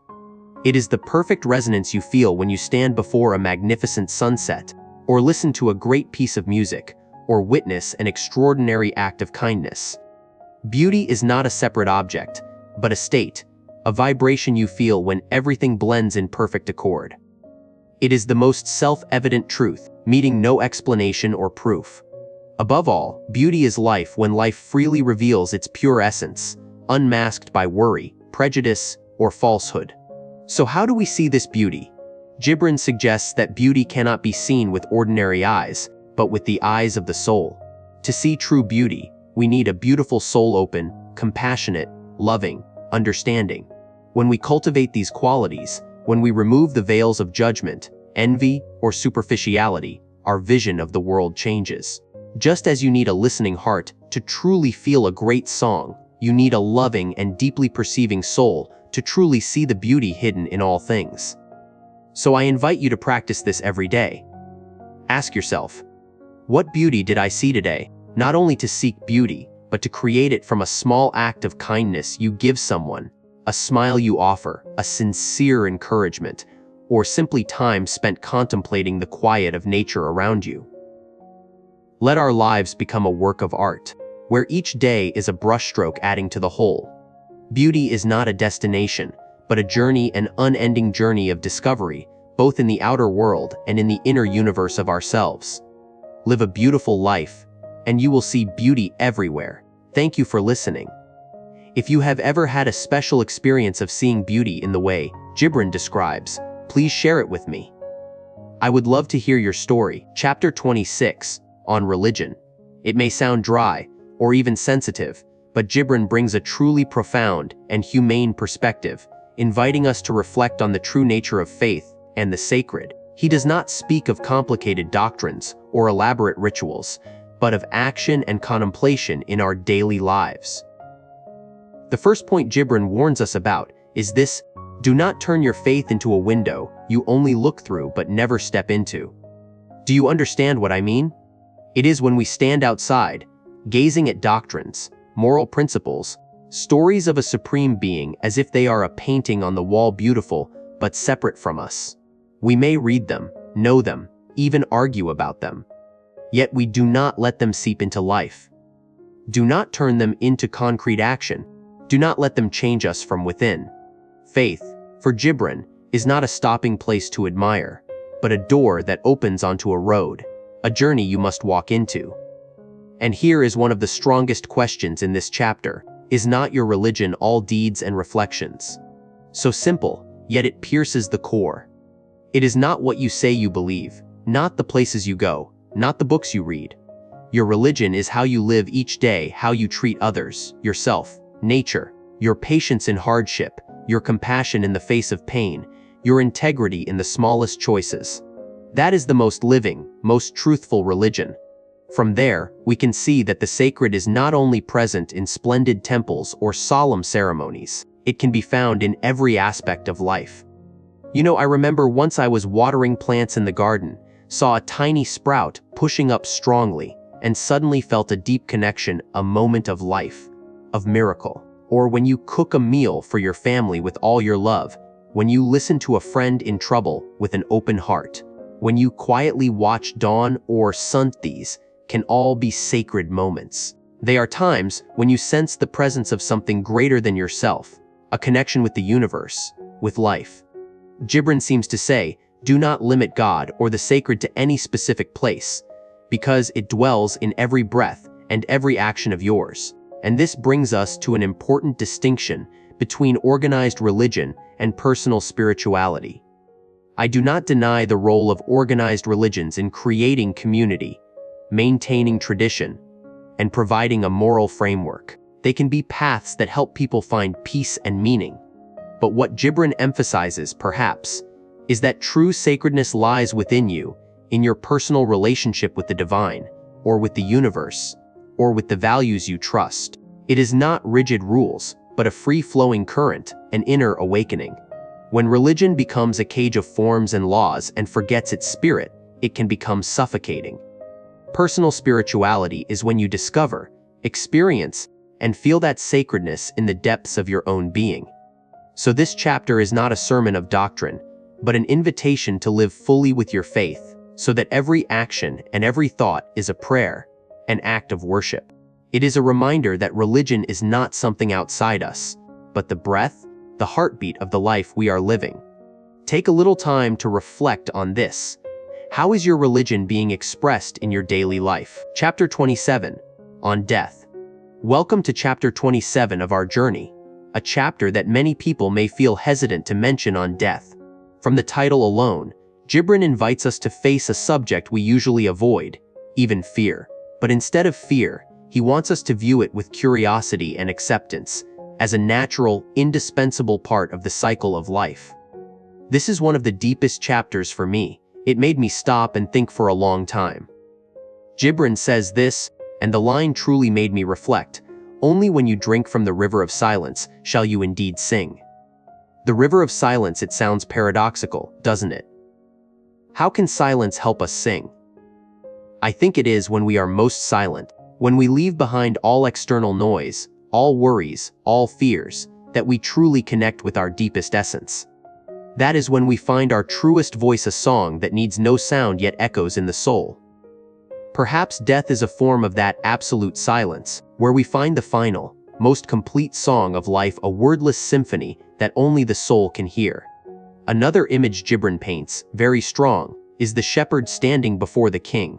It is the perfect resonance you feel when you stand before a magnificent sunset, or listen to a great piece of music, or witness an extraordinary act of kindness. Beauty is not a separate object, but a state, a vibration you feel when everything blends in perfect accord. It is the most self-evident truth, needing no explanation or proof. Above all, beauty is life when life freely reveals its pure essence, unmasked by worry, prejudice, or falsehood. So how do we see this beauty? Gibran suggests that beauty cannot be seen with ordinary eyes, but with the eyes of the soul. To see true beauty, we need a beautiful soul, open, compassionate, loving, understanding. When we cultivate these qualities, when we remove the veils of judgment, envy, or superficiality, our vision of the world changes. Just as you need a listening heart to truly feel a great song, you need a loving and deeply perceiving soul to truly see the beauty hidden in all things. So I invite you to practice this every day. Ask yourself, what beauty did I see today? Not only to seek beauty, but to create it from a small act of kindness you give someone, a smile you offer, a sincere encouragement, or simply time spent contemplating the quiet of nature around you. Let our lives become a work of art, where each day is a brushstroke adding to the whole. Beauty is not a destination, but a journey, an unending journey of discovery, both in the outer world and in the inner universe of ourselves. Live a beautiful life, and you will see beauty everywhere. Thank you for listening. If you have ever had a special experience of seeing beauty in the way Gibran describes, please share it with me. I would love to hear your story. Chapter 26, on religion. It may sound dry, or even sensitive, but Gibran brings a truly profound and humane perspective, inviting us to reflect on the true nature of faith and the sacred. He does not speak of complicated doctrines or elaborate rituals, but of action and contemplation in our daily lives. The first point Gibran warns us about is this: do not turn your faith into a window you only look through but never step into. Do you understand what I mean? It is when we stand outside, gazing at doctrines, moral principles, stories of a supreme being as if they are a painting on the wall, beautiful but separate from us. We may read them, know them, even argue about them. Yet we do not let them seep into life. Do not turn them into concrete action. Do not let them change us from within. Faith, for Gibran, is not a stopping place to admire, but a door that opens onto a road, a journey you must walk into. And here is one of the strongest questions in this chapter: is not your religion all deeds and reflections? So simple, yet it pierces the core. It is not what you say you believe, not the places you go, not the books you read. Your religion is how you live each day, how you treat others, yourself, nature, your patience in hardship, your compassion in the face of pain, your integrity in the smallest choices. That is the most living, most truthful religion. From there, we can see that the sacred is not only present in splendid temples or solemn ceremonies, it can be found in every aspect of life. I remember once I was watering plants in the garden, saw a tiny sprout pushing up strongly, and suddenly felt a deep connection, a moment of life, of miracle. Or when you cook a meal for your family with all your love, when you listen to a friend in trouble with an open heart, when you quietly watch dawn or sun, these can all be sacred moments. They are times when you sense the presence of something greater than yourself, a connection with the universe, with life. Gibran seems to say, do not limit God or the sacred to any specific place, because it dwells in every breath and every action of yours. And this brings us to an important distinction between organized religion and personal spirituality. I do not deny the role of organized religions in creating community, maintaining tradition, and providing a moral framework. They can be paths that help people find peace and meaning. But what Gibran emphasizes, perhaps, is that true sacredness lies within you, in your personal relationship with the divine, or with the universe, or with the values you trust. It is not rigid rules, but a free-flowing current, an inner awakening. When religion becomes a cage of forms and laws and forgets its spirit, it can become suffocating. Personal spirituality is when you discover, experience, and feel that sacredness in the depths of your own being. So this chapter is not a sermon of doctrine, but an invitation to live fully with your faith, so that every action and every thought is a prayer, an act of worship. It is a reminder that religion is not something outside us, but the breath, the heartbeat of the life we are living. Take a little time to reflect on this. How is your religion being expressed in your daily life? Chapter 27, on death. Welcome to chapter 27 of our journey, a chapter that many people may feel hesitant to mention on death. From the title alone, Gibran invites us to face a subject we usually avoid, even fear. But instead of fear, he wants us to view it with curiosity and acceptance, as a natural, indispensable part of the cycle of life. This is one of the deepest chapters for me. It made me stop and think for a long time. Gibran says this, and the line truly made me reflect: only when you drink from the river of silence shall you indeed sing. The river of silence, it sounds paradoxical, doesn't it? How can silence help us sing? I think it is when we are most silent, when we leave behind all external noise, all worries, all fears, that we truly connect with our deepest essence. That is when we find our truest voice, a song that needs no sound yet echoes in the soul. Perhaps death is a form of that absolute silence, where we find the final, most complete song of life, a wordless symphony that only the soul can hear. Another image Gibran paints, very strong, is the shepherd standing before the king.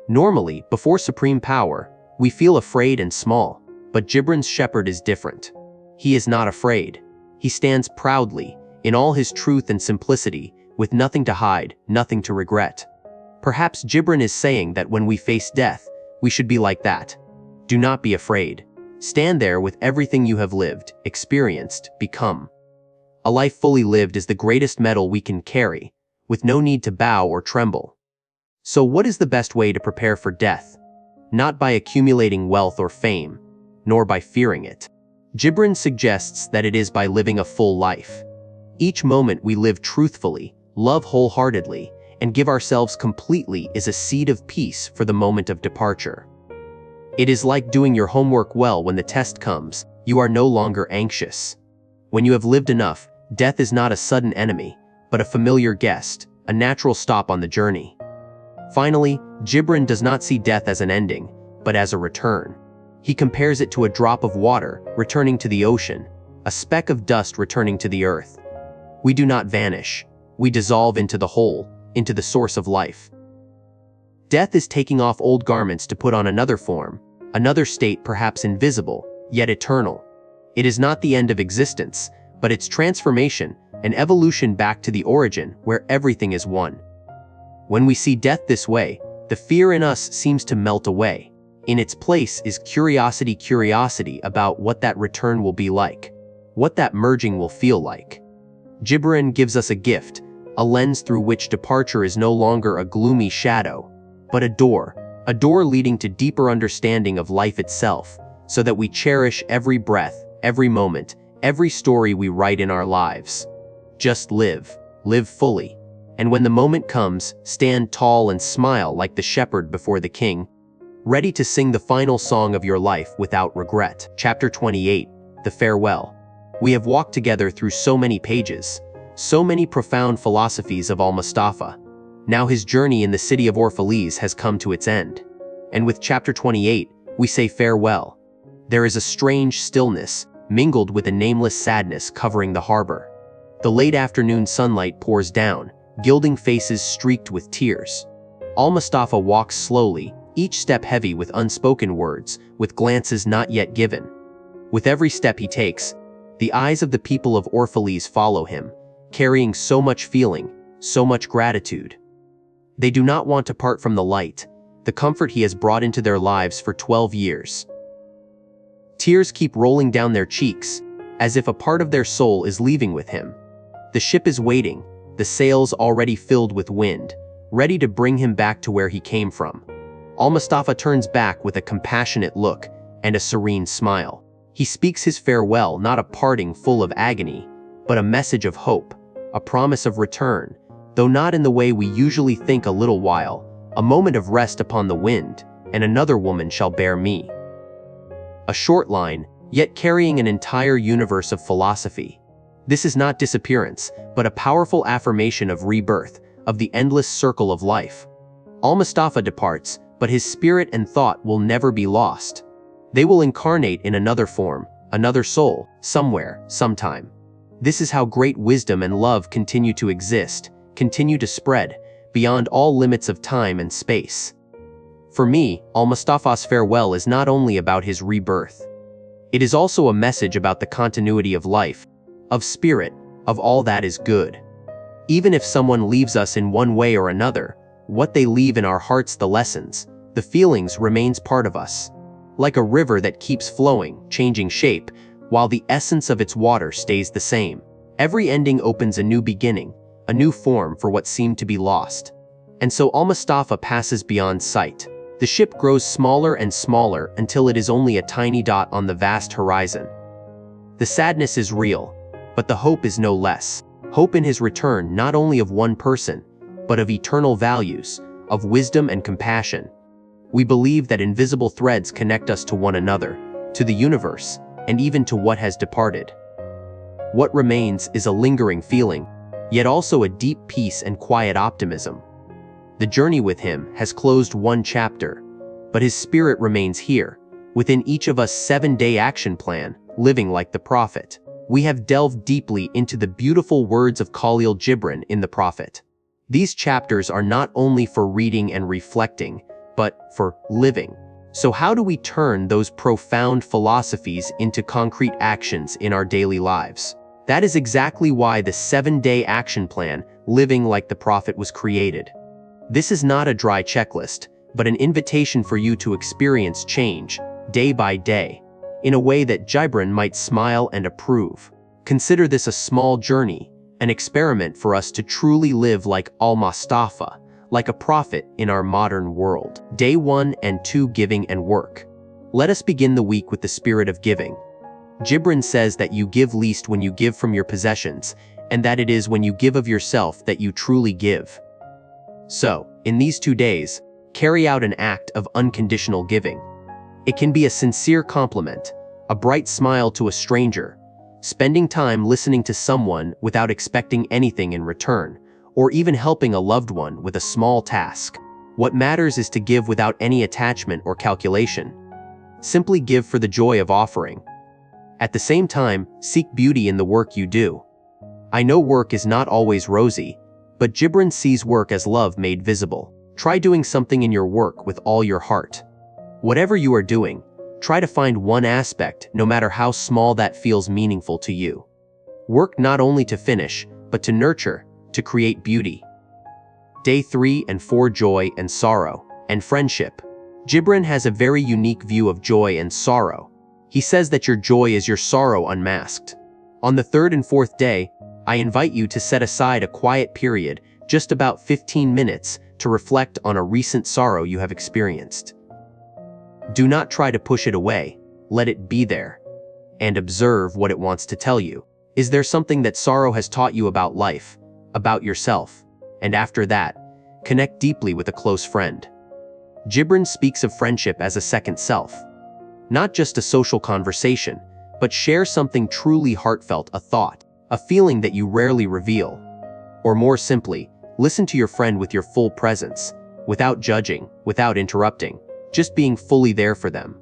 Normally, before supreme power, we feel afraid and small, but Gibran's shepherd is different. He is not afraid. He stands proudly, in all his truth and simplicity, with nothing to hide, nothing to regret. Perhaps Gibran is saying that when we face death, we should be like that. Do not be afraid. Stand there with everything you have lived, experienced, become. A life fully lived is the greatest medal we can carry. with no need to bow or tremble. So what is the best way to prepare for death? Not by accumulating wealth or fame, nor by fearing it. Gibran suggests that it is by living a full life. Each moment we live truthfully, love wholeheartedly, and give ourselves completely is a seed of peace for the moment of departure. It is like doing your homework well. When the test comes, you are no longer anxious. When you have lived enough, death is not a sudden enemy, but a familiar guest, a natural stop on the journey. Finally, Gibran does not see death as an ending, but as a return. He compares it to a drop of water returning to the ocean, a speck of dust returning to the earth. We do not vanish. We dissolve into the whole, into the source of life. Death is taking off old garments to put on another form, another state perhaps invisible, yet eternal. It is not the end of existence, but its transformation, an evolution back to the origin where everything is one. When we see death this way, the fear in us seems to melt away. In its place is curiosity about what that return will be like, what that merging will feel like. Gibran gives us a gift, a lens through which departure is no longer a gloomy shadow, but a door leading to deeper understanding of life itself, so that we cherish every breath, every moment, every story we write in our lives. Just live fully, and when the moment comes, stand tall and smile like the shepherd before the king, ready to sing the final song of your life without regret. Chapter 28, The Farewell. We have walked together through so many pages, so many profound philosophies of Almustafa. Now his journey in the city of Orphalese has come to its end. And with chapter 28, we say farewell. There is a strange stillness, mingled with a nameless sadness covering the harbor. The late afternoon sunlight pours down, gilding faces streaked with tears. Almustafa walks slowly, each step heavy with unspoken words, with glances not yet given. With every step he takes, the eyes of the people of Orphalese follow him, carrying so much feeling, so much gratitude. They do not want to part from the light, the comfort he has brought into their lives for 12 years. Tears keep rolling down their cheeks, as if a part of their soul is leaving with him. The ship is waiting, the sails already filled with wind, ready to bring him back to where he came from. Almustafa turns back with a compassionate look and a serene smile. He speaks his farewell, not a parting full of agony, but a message of hope, a promise of return, though not in the way we usually think. A little while, a moment of rest upon the wind, and another woman shall bear me. A short line, yet carrying an entire universe of philosophy. This is not disappearance, but a powerful affirmation of rebirth, of the endless circle of life. Almustafa departs, but his spirit and thought will never be lost. They will incarnate in another form, another soul, somewhere, sometime. This is how great wisdom and love continue to exist, continue to spread, beyond all limits of time and space. For me, Almustafa's farewell is not only about his rebirth. It is also a message about the continuity of life, of spirit, of all that is good. Even if someone leaves us in one way or another, what they leave in our hearts, the lessons, the feelings, remains part of us. Like a river that keeps flowing, changing shape, while the essence of its water stays the same. Every ending opens a new beginning, a new form for what seemed to be lost. And so Almustafa passes beyond sight. The ship grows smaller and smaller until it is only a tiny dot on the vast horizon. The sadness is real, but the hope is no less. Hope in his return, not only of one person, but of eternal values, of wisdom and compassion. We believe that invisible threads connect us to one another, to the universe, and even to what has departed. What remains is a lingering feeling, yet also a deep peace and quiet optimism. The journey with him has closed one chapter, but his spirit remains here, within each of us. 7-day action plan, living like the Prophet. We have delved deeply into the beautiful words of Kahlil Gibran in the Prophet. These chapters are not only for reading and reflecting, but for living. So how do we turn those profound philosophies into concrete actions in our daily lives? That is exactly why the 7-day action plan, Living Like the Prophet, was created. This is not a dry checklist, but an invitation for you to experience change, day by day, in a way that Gibran might smile and approve. Consider this a small journey, an experiment for us to truly live like Almustafa, like a prophet in our modern world. Day 1 and 2, Giving and Work. Let us begin the week with the spirit of giving. Gibran says that you give least when you give from your possessions, and that it is when you give of yourself that you truly give. So, in these 2 days, carry out an act of unconditional giving. It can be a sincere compliment, a bright smile to a stranger, spending time listening to someone without expecting anything in return, or even helping a loved one with a small task. What matters is to give without any attachment or calculation. Simply give for the joy of offering. At the same time, seek beauty in the work you do. I know work is not always rosy, but Gibran sees work as love made visible. Try doing something in your work with all your heart. Whatever you are doing, try to find one aspect, no matter how small, that feels meaningful to you. Work not only to finish, but to nurture, to create beauty. Day 3 and 4, Joy and Sorrow and Friendship. Gibran has a very unique view of joy and sorrow. He says that your joy is your sorrow unmasked. On the 3rd and 4th day, I invite you to set aside a quiet period, just about 15 minutes, to reflect on a recent sorrow you have experienced. Do not try to push it away, let it be there, and observe what it wants to tell you. Is there something that sorrow has taught you about life, about yourself? And after that, connect deeply with a close friend. Gibran speaks of friendship as a second self. Not just a social conversation, but share something truly heartfelt, a thought, a feeling that you rarely reveal. Or more simply, listen to your friend with your full presence, without judging, without interrupting, just being fully there for them.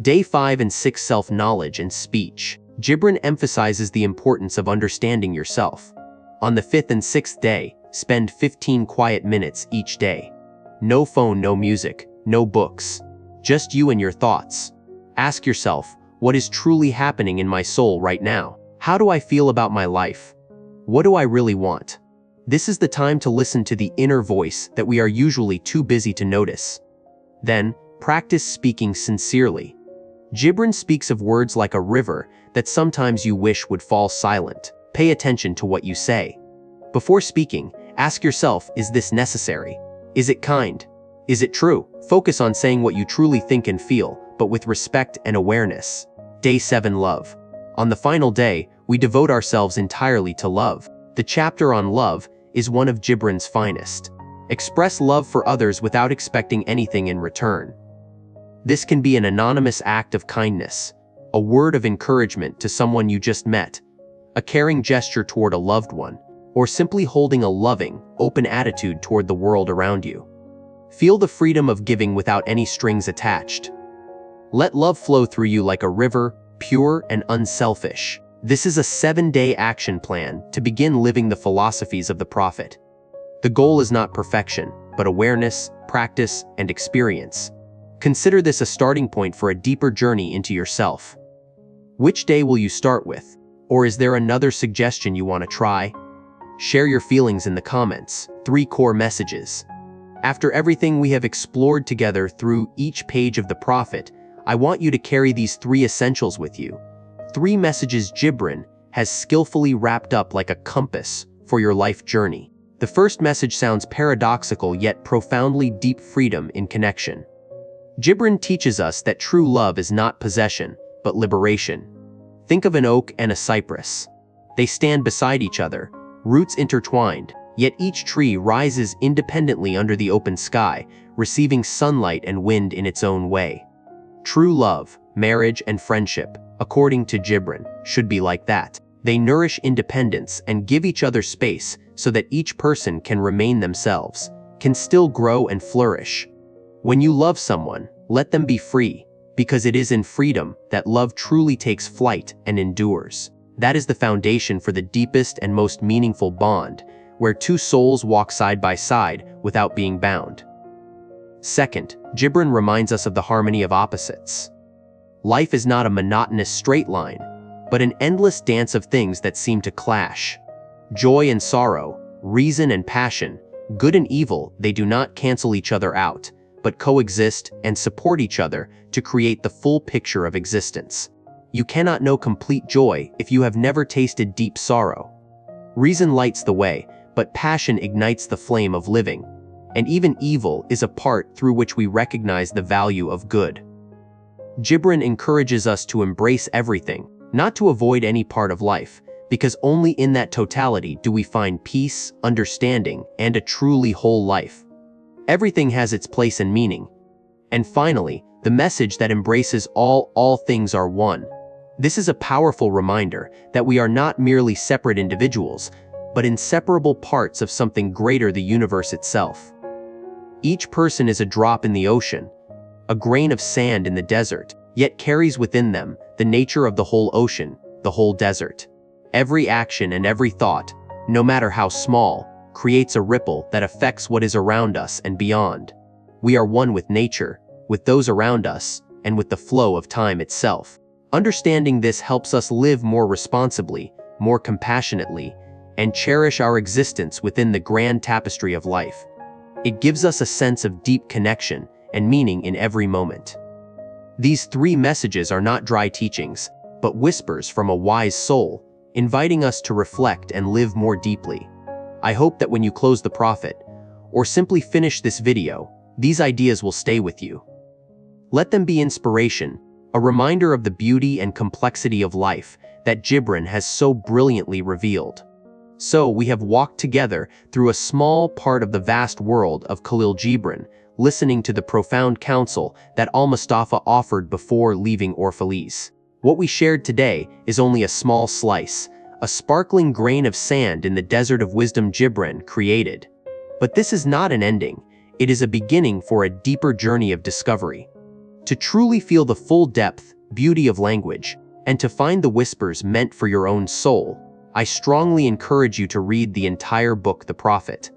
Day 5 and 6, Self-Knowledge and Speech. Gibran emphasizes the importance of understanding yourself. On the 5th and 6th day, spend 15 quiet minutes each day. No phone, no music, no books. Just you and your thoughts. Ask yourself, what is truly happening in my soul right now? How do I feel about my life? What do I really want? This is the time to listen to the inner voice that we are usually too busy to notice. Then, practice speaking sincerely. Gibran speaks of words like a river that sometimes you wish would fall silent. Pay attention to what you say. Before speaking, ask yourself, is this necessary? Is it kind? Is it true? Focus on saying what you truly think and feel, but with respect and awareness. Day 7, Love. On the final day, we devote ourselves entirely to love. The chapter on love is one of Gibran's finest. Express love for others without expecting anything in return. This can be an anonymous act of kindness, a word of encouragement to someone you just met, a caring gesture toward a loved one, or simply holding a loving, open attitude toward the world around you. Feel the freedom of giving without any strings attached. Let love flow through you like a river, pure and unselfish. This is a 7-day action plan to begin living the philosophies of the Prophet. The goal is not perfection, but awareness, practice, and experience. Consider this a starting point for a deeper journey into yourself. Which day will you start with? Or is there another suggestion you want to try? Share your feelings in the comments. 3 core messages. After everything we have explored together through each page of the Prophet, I want you to carry these 3 essentials with you. 3 messages Gibran has skillfully wrapped up like a compass for your life journey. The first message sounds paradoxical yet profoundly deep: freedom in connection. Gibran teaches us that true love is not possession, but liberation. Think of an oak and a cypress. They stand beside each other, roots intertwined, yet each tree rises independently under the open sky, receiving sunlight and wind in its own way. True love, marriage, and friendship, according to Gibran, should be like that. They nourish independence and give each other space so that each person can remain themselves, can still grow and flourish. When you love someone, let them be free, because it is in freedom that love truly takes flight and endures. That is the foundation for the deepest and most meaningful bond, where 2 souls walk side by side without being bound. Second, Gibran reminds us of the harmony of opposites. Life is not a monotonous straight line, but an endless dance of things that seem to clash. Joy and sorrow, reason and passion, good and evil, they do not cancel each other out, but coexist and support each other to create the full picture of existence. You cannot know complete joy if you have never tasted deep sorrow. Reason lights the way, but passion ignites the flame of living. And even evil is a part through which we recognize the value of good. Gibran encourages us to embrace everything, not to avoid any part of life, because only in that totality do we find peace, understanding, and a truly whole life. Everything has its place and meaning. And finally, the message that embraces all things are one. This is a powerful reminder that we are not merely separate individuals, but inseparable parts of something greater, the universe itself. Each person is a drop in the ocean, a grain of sand in the desert, yet carries within them the nature of the whole ocean, the whole desert. Every action and every thought, no matter how small, creates a ripple that affects what is around us and beyond. We are one with nature, with those around us, and with the flow of time itself. Understanding this helps us live more responsibly, more compassionately, and cherish our existence within the grand tapestry of life. It gives us a sense of deep connection and meaning in every moment. These three messages are not dry teachings, but whispers from a wise soul, inviting us to reflect and live more deeply. I hope that when you close the Prophet, or simply finish this video, these ideas will stay with you. Let them be inspiration, a reminder of the beauty and complexity of life that Gibran has so brilliantly revealed. So we have walked together through a small part of the vast world of Kahlil Gibran, listening to the profound counsel that Almustafa offered before leaving Orphalese. What we shared today is only a small slice, a sparkling grain of sand in the desert of wisdom Gibran created. But this is not an ending, it is a beginning for a deeper journey of discovery. To truly feel the full depth, beauty of language, and to find the whispers meant for your own soul, I strongly encourage you to read the entire book, The Prophet.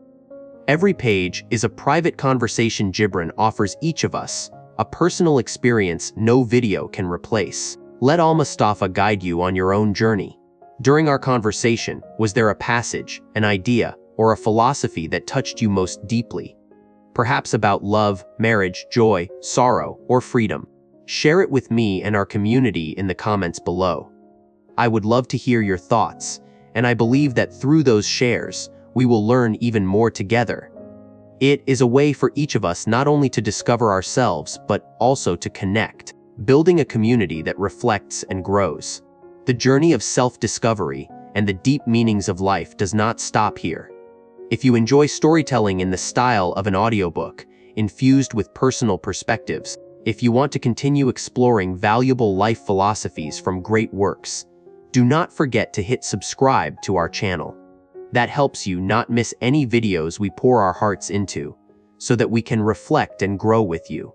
Every page is a private conversation Gibran offers each of us, a personal experience no video can replace. Let Almustafa guide you on your own journey. During our conversation, was there a passage, an idea, or a philosophy that touched you most deeply? Perhaps about love, marriage, joy, sorrow, or freedom. Share it with me and our community in the comments below. I would love to hear your thoughts, and I believe that through those shares, we will learn even more together. It is a way for each of us not only to discover ourselves, but also to connect, building a community that reflects and grows. The journey of self-discovery and the deep meanings of life does not stop here. If you enjoy storytelling in the style of an audiobook, infused with personal perspectives, if you want to continue exploring valuable life philosophies from great works, do not forget to hit subscribe to our channel. That helps you not miss any videos we pour our hearts into, so that we can reflect and grow with you.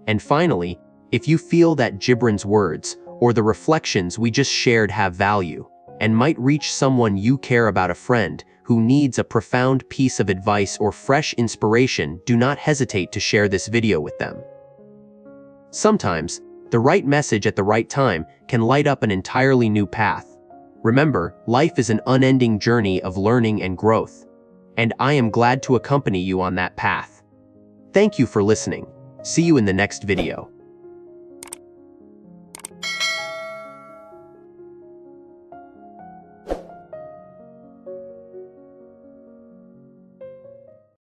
And finally, if you feel that Gibran's words or the reflections we just shared have value and might reach someone you care about, a friend who needs a profound piece of advice or fresh inspiration, do not hesitate to share this video with them. Sometimes, the right message at the right time can light up an entirely new path. Remember, life is an unending journey of learning and growth, and I am glad to accompany you on that path. Thank you for listening. See you in the next video.